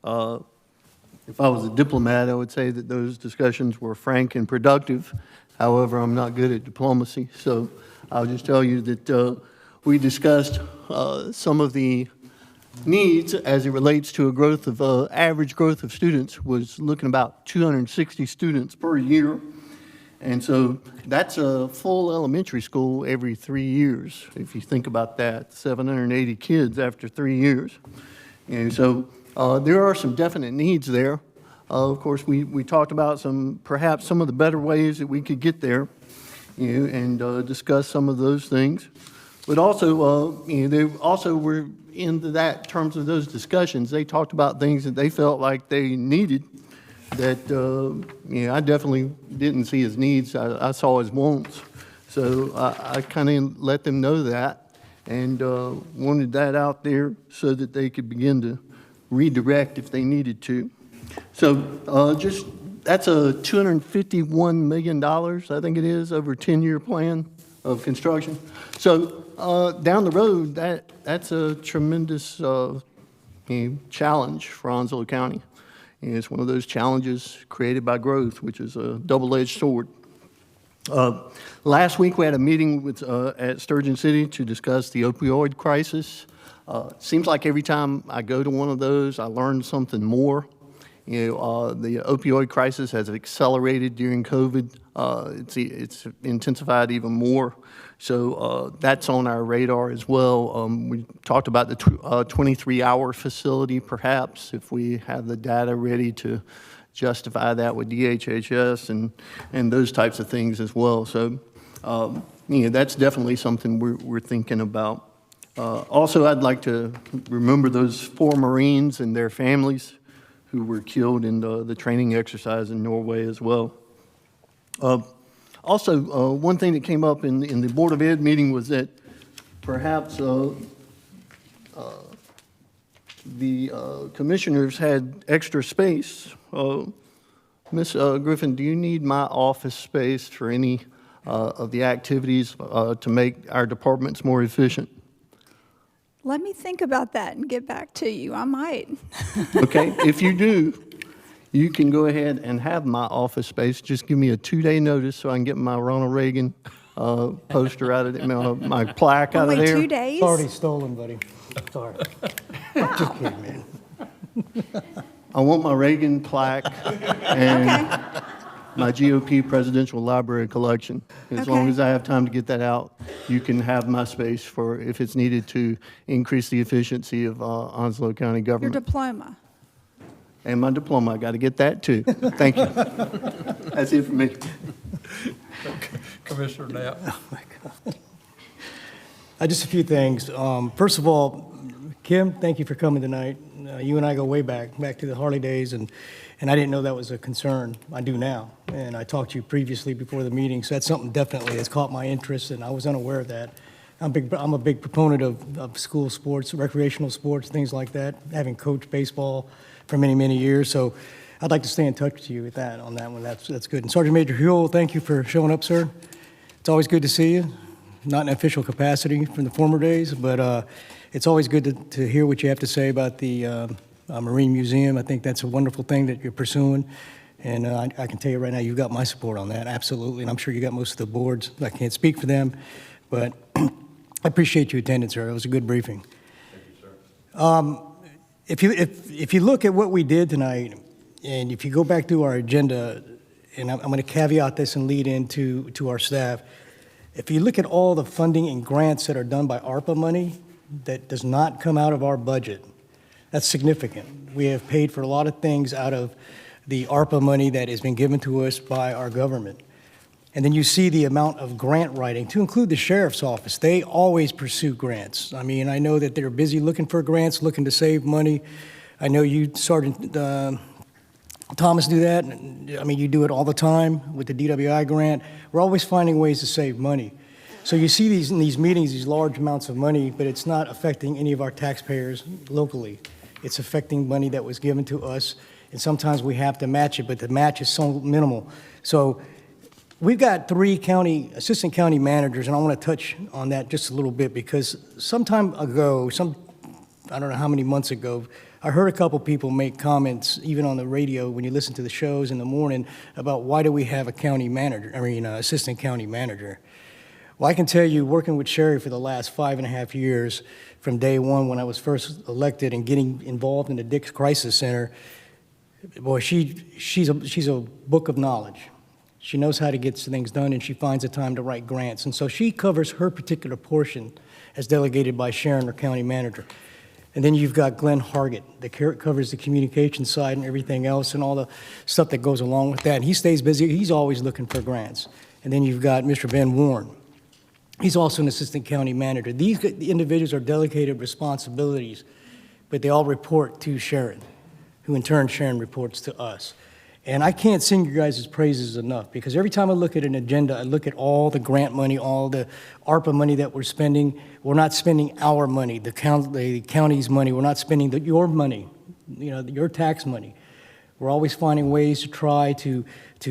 If I was a diplomat, I would say that those discussions were frank and productive. However, I'm not good at diplomacy, so I'll just tell you that we discussed some of the needs as it relates to a growth of average growth of students was looking about 260 students per year. And so that's a full elementary school every 3 years, if you think about that, 780 kids after 3 years. And so there are some definite needs there. Of course, we talked about perhaps some of the better ways that we could get there, and discuss some of those things. But also, they also were into that terms of those discussions. They talked about things that they felt like they needed that, I definitely didn't see as needs. I saw as wants. So I kind of let them know that and wanted that out there so that they could begin to redirect if they needed to. So that's a $251 million, I think it is, over a 10-year plan of construction. So down the road, that's a tremendous challenge for Onslow County. And it's one of those challenges created by growth, which is a double-edged sword. Last week, we had a meeting at Sturgeon City to discuss the opioid crisis. Seems like every time I go to one of those, I learn something more. The opioid crisis has accelerated during COVID. It's intensified even more. So that's on our radar as well. We talked about the 23-hour facility, perhaps, if we have the data ready to justify that with DHHS and those types of things as well. So that's definitely something we're thinking about. Also, I'd like to remember those 4 Marines and their families who were killed in the training exercise in Norway as well. Also, one thing that came up in the Board of Ed meeting was that perhaps the commissioners had extra space. Ms. Griffin, do you need my office space for any of the activities to make our departments more efficient? Let me think about that and get back to you. I might. Okay, if you do, you can go ahead and have my office space. Just give me a 2-day notice so I can get my Ronald Reagan poster out of there, my plaque out of there. Only 2 days? It's already stolen, buddy. Sorry. Just kidding, man. I want my Reagan plaque and my GOP presidential library collection. As long as I have time to get that out, you can have my space for if it's needed to increase the efficiency of Onslow County Your government. diploma. And my diploma, I got to get that too. Thank you. That's it for me. Commissioner Knapp. Oh, my God. Just a few things. First of all, Kim, thank you for coming tonight. You and I go way back to the Harley days, and I didn't know that was a concern. I do now, and I talked to you previously before the meeting, so that's something definitely that's caught my interest, and I was unaware of that. I'm a big proponent of school sports, recreational sports, things like that, having coached baseball for many, many years, so I'd like to stay in touch with you with that on that one. That's good. And Sergeant Major Huell, thank you for showing up, sir. It's always good to see you. Not in official capacity from the former days, but it's always good to hear what you have to say about the Marine Museum. I think that's a wonderful thing that you're pursuing, and I can tell you right now, you've got my support on that, absolutely, and I'm sure you got most of the boards. I can't speak for them, but I appreciate your attendance, sir. It was a good briefing. Thank you, sir. If you look at what we did tonight, and if you go back to our agenda, and I'm going to caveat this and lead into our staff, if you look at all the funding and grants that are done by ARPA money that does not come out of our budget, that's significant. We have paid for a lot of things out of the ARPA money that has been given to us by our government. And then you see the amount of grant writing, to include the sheriff's office. They always pursue grants. I mean, I know that they're busy looking for grants, looking to save money. I know you, Sergeant Thomas, do that. I mean, you do it all the time with the DWI grant. We're always finding ways to save money. So you see these in these meetings, these large amounts of money, but it's not affecting any of our taxpayers locally. It's affecting money that was given to us, and sometimes we have to match it, but the match is so minimal. So we've got 3 assistant county managers, and I want to touch on that just a little bit because some time ago, I don't know how many months ago, I heard a couple people make comments, even on the radio when you listen to the shows in the morning, about why do we have a assistant county manager. Well, I can tell you, working with Sherry for the last 5.5 years, from day one when I was first elected and getting involved in the Dix Crisis Center, boy, she's a book of knowledge. She knows how to get things done, and she finds the time to write grants. And so she covers her particular portion as delegated by Sharon, our county manager. And then you've got Glenn Hargett, that covers the communication side and everything else and all the stuff that goes along with that. And he stays busy. He's always looking for grants. And then you've got Mr. Ben Warren. He's also an assistant county manager. These individuals are delegated responsibilities, but they all report to Sharon, who in turn Sharon reports to us. And I can't sing your guys' praises enough, because every time I look at an agenda, I look at all the grant money, all the ARPA money that we're spending. We're not spending our money, the county's money. We're not spending your money, your tax money. We're always finding ways to try to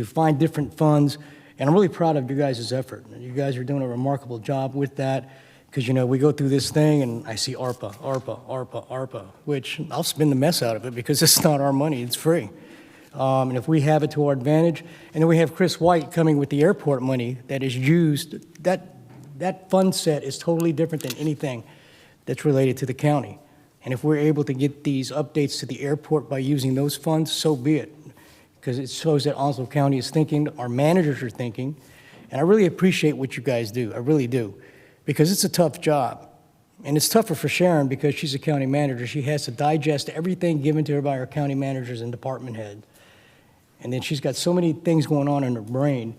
find different funds. And I'm really proud of you guys' effort. You guys are doing a remarkable job with that, because, we go through this thing and I see ARPA, which I'll spend the mess out of it because it's not our money, it's free. And if we have it to our advantage, and then we have Chris White coming with the airport money that is used, that fund set is totally different than anything that's related to the county. And if we're able to get these updates to the airport by using those funds, so be it, because it shows that Onslow County is thinking, our managers are thinking, and I really appreciate what you guys do, I really do, because it's a tough job. And it's tougher for Sharon because she's a county manager. She has to digest everything given to her by her county managers and department head. And then she's got so many things going on in her brain.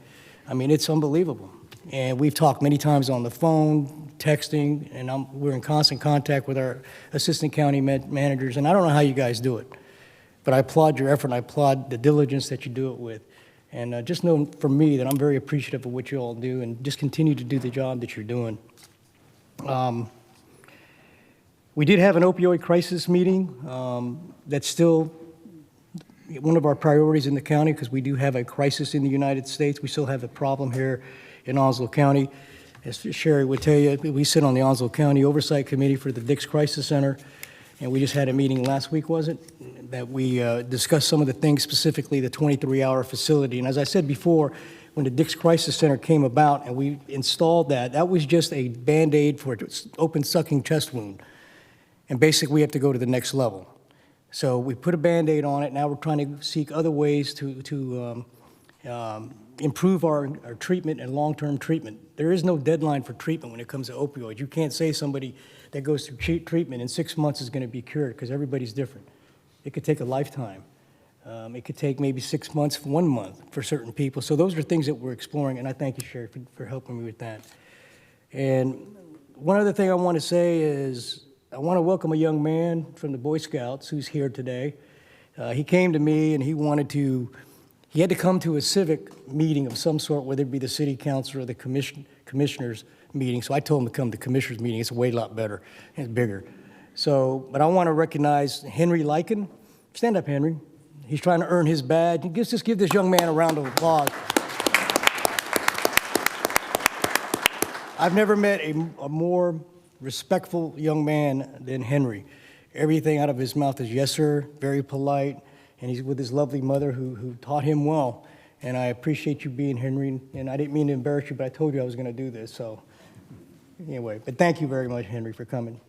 I mean, it's unbelievable. And we've talked many times on the phone, texting, and we're in constant contact with our assistant county managers. And I don't know how you guys do it, but I applaud your effort and I applaud the diligence that you do it with. And just know from me that I'm very appreciative of what you all do, and just continue to do the job that you're doing. We did have an opioid crisis meeting. That's still one of our priorities in the county, because we do have a crisis in the United States. We still have a problem here in Onslow County. As Sherry would tell you, we sit on the Onslow County Oversight Committee for the Dix Crisis Center, and we just had a meeting last week, was it, that we discussed some of the things, specifically the 23-hour facility. And as I said before, when the Dix Crisis Center came about and we installed that, that was just a Band-Aid for an open sucking chest wound. And basically, we have to go to the next level. So we put a Band-Aid on it. Now we're trying to seek other ways to improve our treatment and long-term treatment. There is no deadline for treatment when it comes to opioids. You can't say somebody that goes through treatment in 6 months is going to be cured, because everybody's different. It could take a lifetime. It could take maybe 6 months, 1 month for certain people. So those are things that we're exploring, and I thank you, Sherry, for helping me with that. And one other thing I want to say is, I want to welcome a young man from the Boy Scouts who's here today. He came to me and he had to come to a civic meeting of some sort, whether it be the city council or the commissioners meeting. So I told him to come to the commissioners meeting. It's a lot better and it's bigger. So, but I want to recognize Henry Lyken. Stand up, Henry. He's trying to earn his badge. Just give this young man a round of applause. I've never met a more respectful young man than Henry. Everything out of his mouth is yes, sir, very polite, and he's with his lovely mother who taught him well. And I appreciate you being Henry, and I didn't mean to embarrass you, but I told you I was going to do this, so anyway. But thank you very much, Henry, for coming.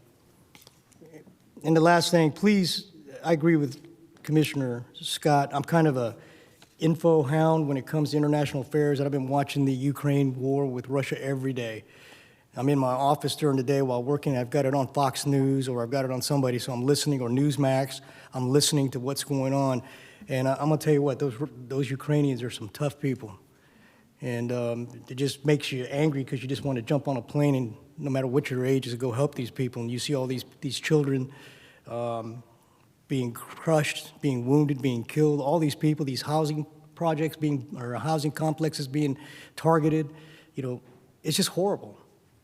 And the last thing, please, I agree with Commissioner Scott. I'm kind of a info hound when it comes to international affairs, and I've been watching the Ukraine war with Russia every day. I'm in my office during the day while working. I've got it on Fox News, or I've got it on somebody, so I'm listening, or Newsmax. I'm listening to what's going on. And I'm going to tell you what, those Ukrainians are some tough people. And it just makes you angry, because you just want to jump on a plane, and no matter what your age is, go help these people. And you see all these children being crushed, being wounded, being killed, all these people, these housing projects or housing complexes being targeted. It's just horrible.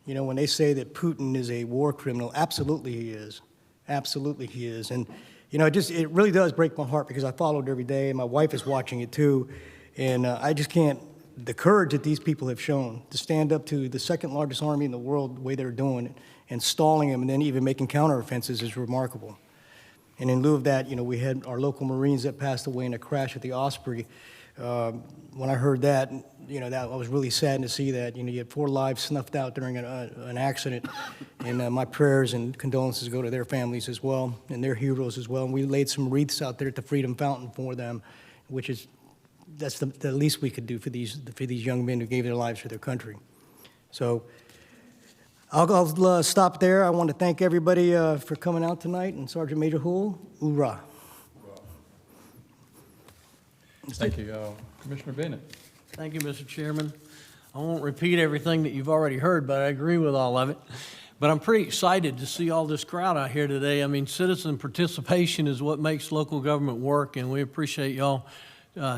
When they say that Putin is a war criminal, absolutely he is. Absolutely he is. And, it really does break my heart, because I follow it every day, and my wife is watching it too. And I just can't, the courage that these people have shown to stand up to the second largest army in the world, the way they're doing it, and stalling them, and then even making counteroffenses is remarkable. And in lieu of that, we had our local Marines that passed away in a crash at the Osprey. When I heard that, that I was really sad to see that. You had 4 lives snuffed out during an accident, and my prayers and condolences go to their families as well, and their heroes as well. And we laid some wreaths out there at the Freedom Fountain for them, which is that's the least we could do for these young men who gave their lives for their country. So I'll stop there. I want to thank everybody for coming out tonight, and Sergeant Major Hoole, hoorah. Thank you. Commissioner Bennett. Thank you, Mr. Chairman. I won't repeat everything that you've already heard, but I agree with all of it. But I'm pretty excited to see all this crowd out here today. I mean, citizen participation is what makes local government work, and we appreciate y'all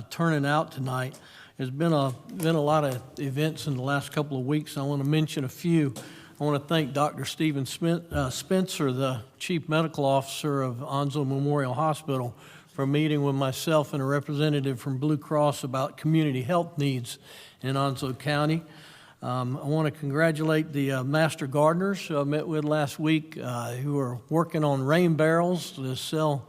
turning out tonight. There's been a lot of events in the last couple of weeks. I want to mention a few. I want to thank Dr. Stephen Spencer, the Chief Medical Officer of Onslow Memorial Hospital, for meeting with myself and a representative from Blue Cross about community health needs in Onslow County. I want to congratulate the master gardeners who I met with last week who are working on rain barrels to sell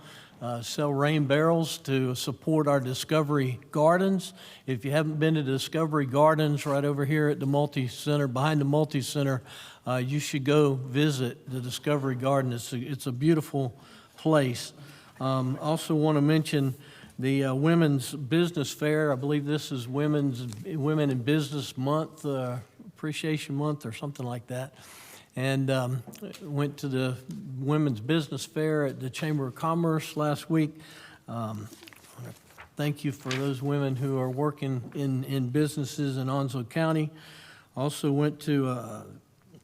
rain barrels to support our Discovery Gardens. If you haven't been to Discovery Gardens right over here at the Multi-Center, behind the Multi-Center, you should go visit the Discovery Garden. It's a beautiful place. Also want to mention the Women's Business Fair. I believe this is Women in Business Month, Appreciation Month or something like that. And went to the Women's Business Fair at the Chamber of Commerce last week. Thank you for those women who are working in businesses in Onslow County. Also went to a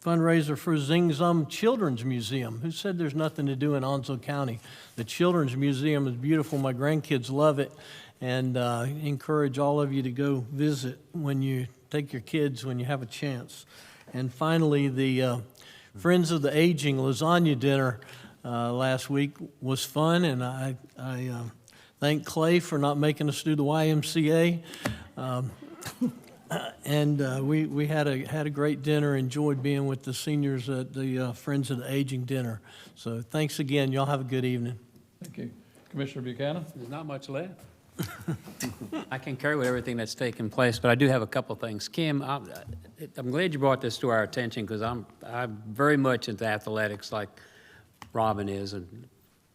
fundraiser for Zing Zum Children's Museum. Who said there's nothing to do in Onslow County? The Children's Museum is beautiful. My grandkids love it, and encourage all of you to go visit when you take your kids when you have a chance. And finally, the Friends of the Aging lasagna dinner last week was fun, and I thank Clay for not making us do the YMCA. And we had a great dinner, enjoyed being with the seniors at the Friends of the Aging dinner. So thanks again. Y'all have a good evening. Thank you. Commissioner Buchanan? There's not much left. I concur with everything that's taken place, but I do have a couple things. Kim, I'm glad you brought this to our attention because I'm very much into athletics like Robin is, and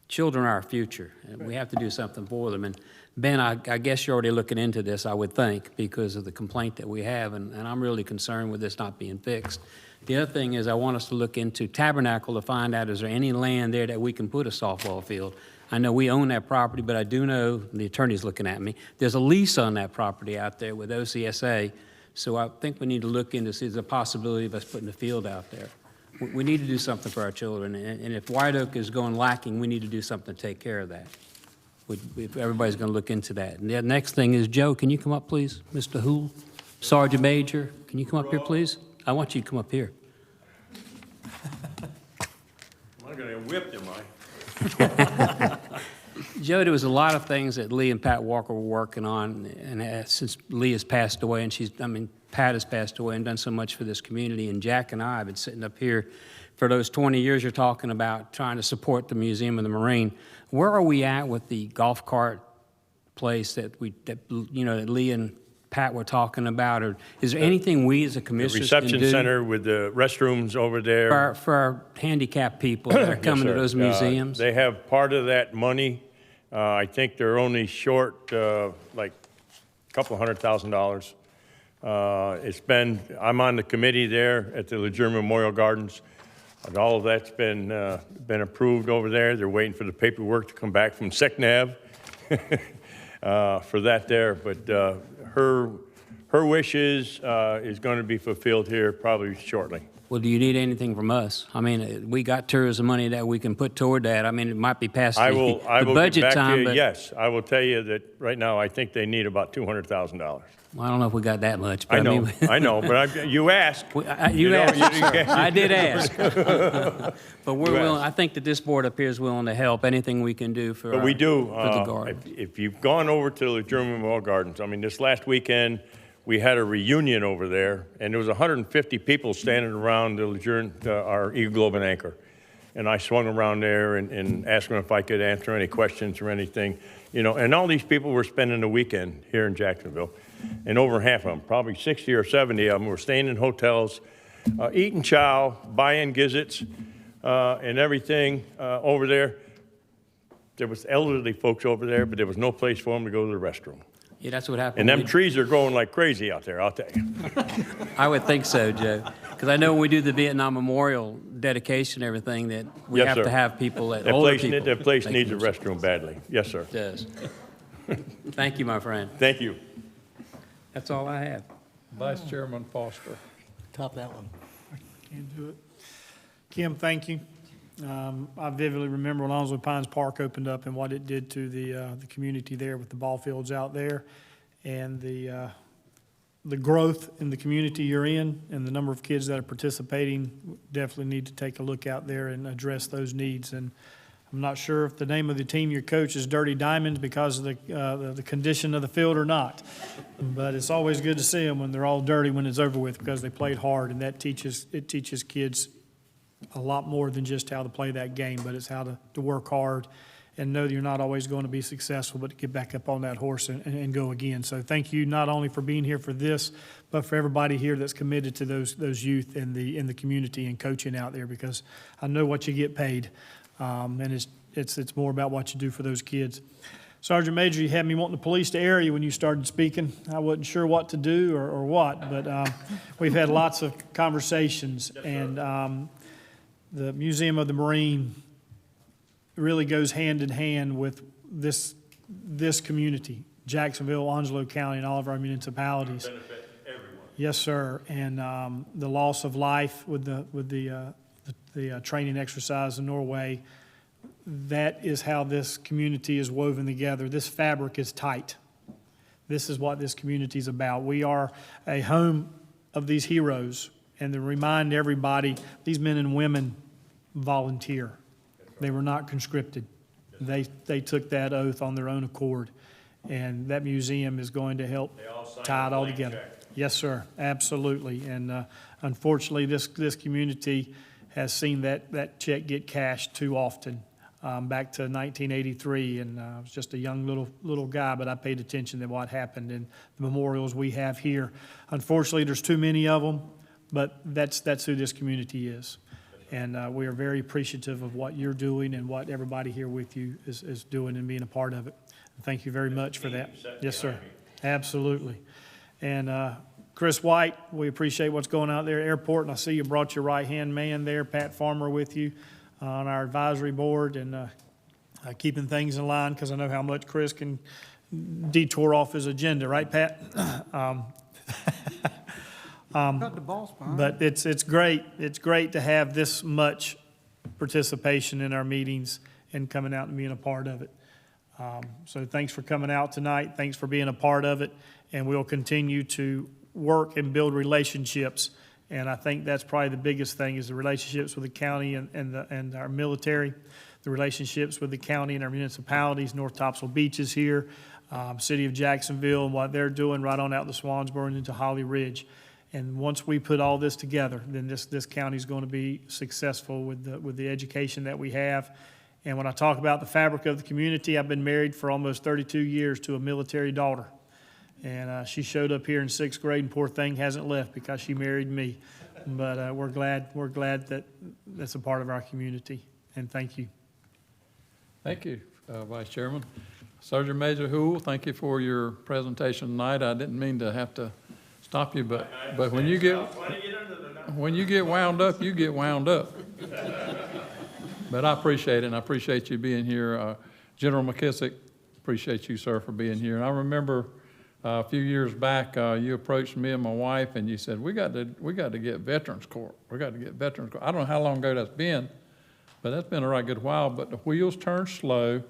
children are our future, and we have to do something for them. And Ben, I guess you're already looking into this, I would think, because of the complaint that we have, and I'm really concerned with this not being fixed. The other thing is I want us to look into Tabernacle to find out is there any land there that we can put a softball field. I know we own that property, but I do know, the attorney's looking at me, there's a lease on that property out there with OCSA, so I think we need to look into see the possibility of us putting a field out there. We need to do something for our children, and if White Oak is going lacking, we need to do something to take care of that. If everybody's going to look into that. And the next thing is, Joe, can you come up, please? Mr. Hoole, Sergeant Major, can you come up here, please? I want you to come up here. I'm not going to whip you, Mike. Joe, there was a lot of things that Lee and Pat Walker were working on, and since Lee has passed away, and Pat has passed away and done so much for this community, and Jack and I have been sitting up here for those 20 years you're talking about trying to support the Museum of the Marine. Where are we at with the golf cart place that Lee and Pat were talking about? Or is there anything we as a commissioner can do? The reception center with the restrooms over there. For our handicapped people that are coming to those museums? They have part of that money. I think they're only short like a couple $100,000. I'm on the committee there at the Lejeune Memorial Gardens. And all of that's been approved over there. They're waiting for the paperwork to come back from SECNAV for that there. But her wishes is going to be fulfilled here probably shortly. Well, do you need anything from us? I mean, we got tourism money that we can put toward that. I mean, it might be past the budget get back time, to you. but Yes, I will tell you that right now I think they need about $200,000. Well, I don't know if we got that much. But I know, I mean, but you asked. You asked. I did ask. But we're willing. I think that this board up here is willing to help. Anything we can do for. But we do. For the garden. If you've gone over to the German Memorial Gardens, I mean, this last weekend we had a reunion over there, and there was 150 people standing around the Lejeune, our Eagle Globe and Anchor. And I swung around there and asked them if I could answer any questions or anything, And all these people were spending the weekend here in Jacksonville. And over half of them, probably 60 or 70 of them, were staying in hotels, eating chow, buying gizzards, and everything over there. There was elderly folks over there, but there was no place for them to go to the restroom. Yeah, that's what happened. And them We- trees are growing like crazy out there, I'll tell you. I would think so, Joe. Because I know when we do the Vietnam Memorial dedication and everything, that we Yes, have sir. to have people, that That older place, people. that place make needs a use. restroom badly. Yes, sir. It does. Thank you, my friend. Thank you. That's all I have. Vice Chairman Foster. Top that one. Can't do it. Kim, thank you. I vividly remember when Onslow Pines Park opened up and what it did to the community there with the ball fields out there, and the growth in the community you're in and the number of kids that are participating. Definitely need to take a look out there and address those needs. And I'm not sure if the name of the team you coach is Dirty Diamonds because of the condition of the field or not. But it's always good to see them when they're all dirty when it's over with, because they played hard, and that teaches kids a lot more than just how to play that game, but it's how to work hard and know that you're not always going to be successful, but to get back up on that horse and go again. So thank you not only for being here for this, but for everybody here that's committed to those youth in the community and coaching out there, because I know what you get paid. And it's more about what you do for those kids. Sergeant Major, you had me wanting the police to air you when you started speaking. I wasn't sure what to do or what, but we've had lots of conversations. And the Museum of the Marine really goes hand in hand with this community, Jacksonville, Onslow County, and all of our municipalities. Benefit everyone. Yes, sir. And the loss of life with the training exercise in Norway, that is how this community is woven together. This fabric is tight. This is what this community is about. We are a home of these heroes, and to remind everybody, these men and women volunteer. They were not conscripted. They took that oath on their own accord, and that museum is going to help tie it all together. Yes, sir, absolutely. And unfortunately, this community has seen that check get cashed too often. Back to 1983, and I was just a young little guy, but I paid attention to what happened and the memorials we have here. Unfortunately, there's too many of them, but that's who this community is. And we are very appreciative of what you're doing and what everybody here with you is doing and being a part of it. Thank you very much for that. Yes, sir. Absolutely. And Chris White, we appreciate what's going on out there at the airport, and I see you brought your right-hand man there, Pat Farmer, with you on our advisory board, and keeping things in line, because I know how much Chris can detour off his agenda, right, Pat? Got the boss behind. But it's great. It's great to have this much participation in our meetings and coming out and being a part of it. So thanks for coming out tonight. Thanks for being a part of it. And we'll continue to work and build relationships. And I think that's probably the biggest thing, is the relationships with the county and our military, the relationships with the county and our municipalities. North Topsail Beach is here, City of Jacksonville, and what they're doing right on out the Swansboro and into Holly Ridge. And once we put all this together, then this county is going to be successful with the education that we have. And when I talk about the fabric of the community, I've been married for almost 32 years to a military daughter. And she showed up here in 6th grade, and poor thing hasn't left because she married me. But we're glad that that's a part of our community. And thank you. Thank you, Vice Chairman. Sergeant Major Houle, thank you for your presentation tonight. I didn't mean to have to stop you, but when you get wound up, you get wound up. But I appreciate it, and I appreciate you being here. General McKissick, appreciate you, sir, for being here. And I remember a few years back, you approached me and my wife, and you said, we got to get Veterans Court. We got to get Veterans Court. I don't know how long ago that's been, but that's been a right good while. But the wheels turn slow,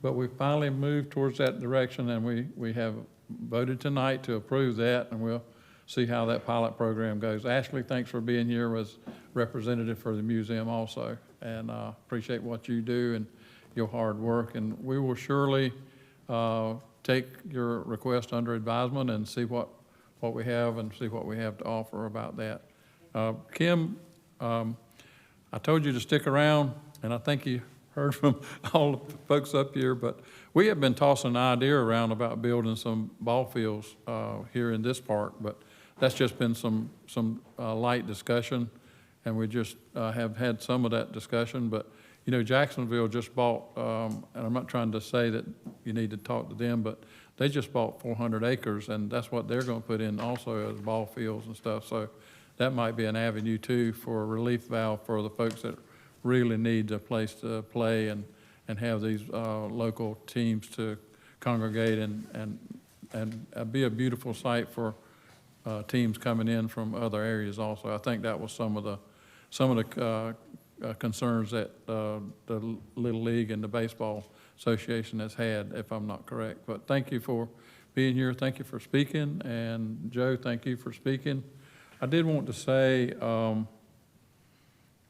but we finally moved towards that direction, and we have voted tonight to approve that, and we'll see how that pilot program goes. Ashley, thanks for being here as representative for the museum also, and appreciate what you do and your hard work. And we will surely take your request under advisement and see what we have and see what we have to offer about that. Kim, I told you to stick around, and I think you heard from all the folks up here, but we have been tossing an idea around about building some ball fields here in this park, but that's just been some light discussion, and we just have had some of that discussion. But You know, Jacksonville just bought, and I'm not trying to say that you need to talk to them, but they just bought 400 acres, and that's what they're going to put in also as ball fields and stuff. So that might be an avenue too for a relief valve for the folks that really need a place to play and have these local teams to congregate and be a beautiful site for teams coming in from other areas also. I think that was some of the concerns that the Little League and the Baseball Association has had, if I'm not correct. But thank you for being here. Thank you for speaking. And Joe, thank you for speaking. I did want to say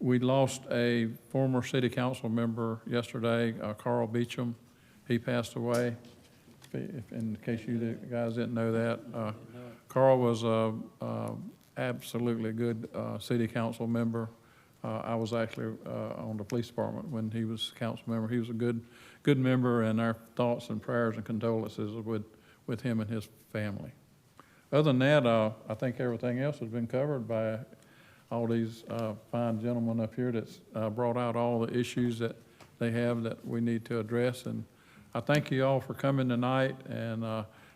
we lost a former city council member yesterday, Carl Beecham. He passed away. In case you guys didn't know that, Carl was a absolutely good city council member. I was actually on the police department when he was council member. He was a good member, and our thoughts and prayers and condolences with him and his family. Other than that, I think everything else has been covered by all these fine gentlemen up here that's brought out all the issues that they have that we need to address. And I thank you all for coming tonight, and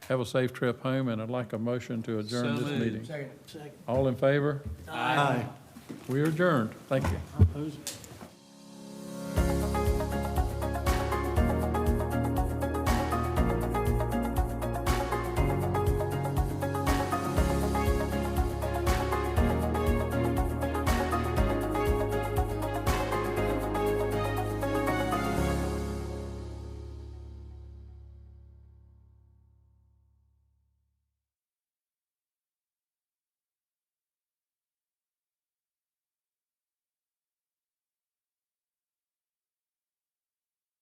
have a safe trip home. And I'd like a motion to adjourn this meeting. Second. All in favor? Aye. We are adjourned. Thank you.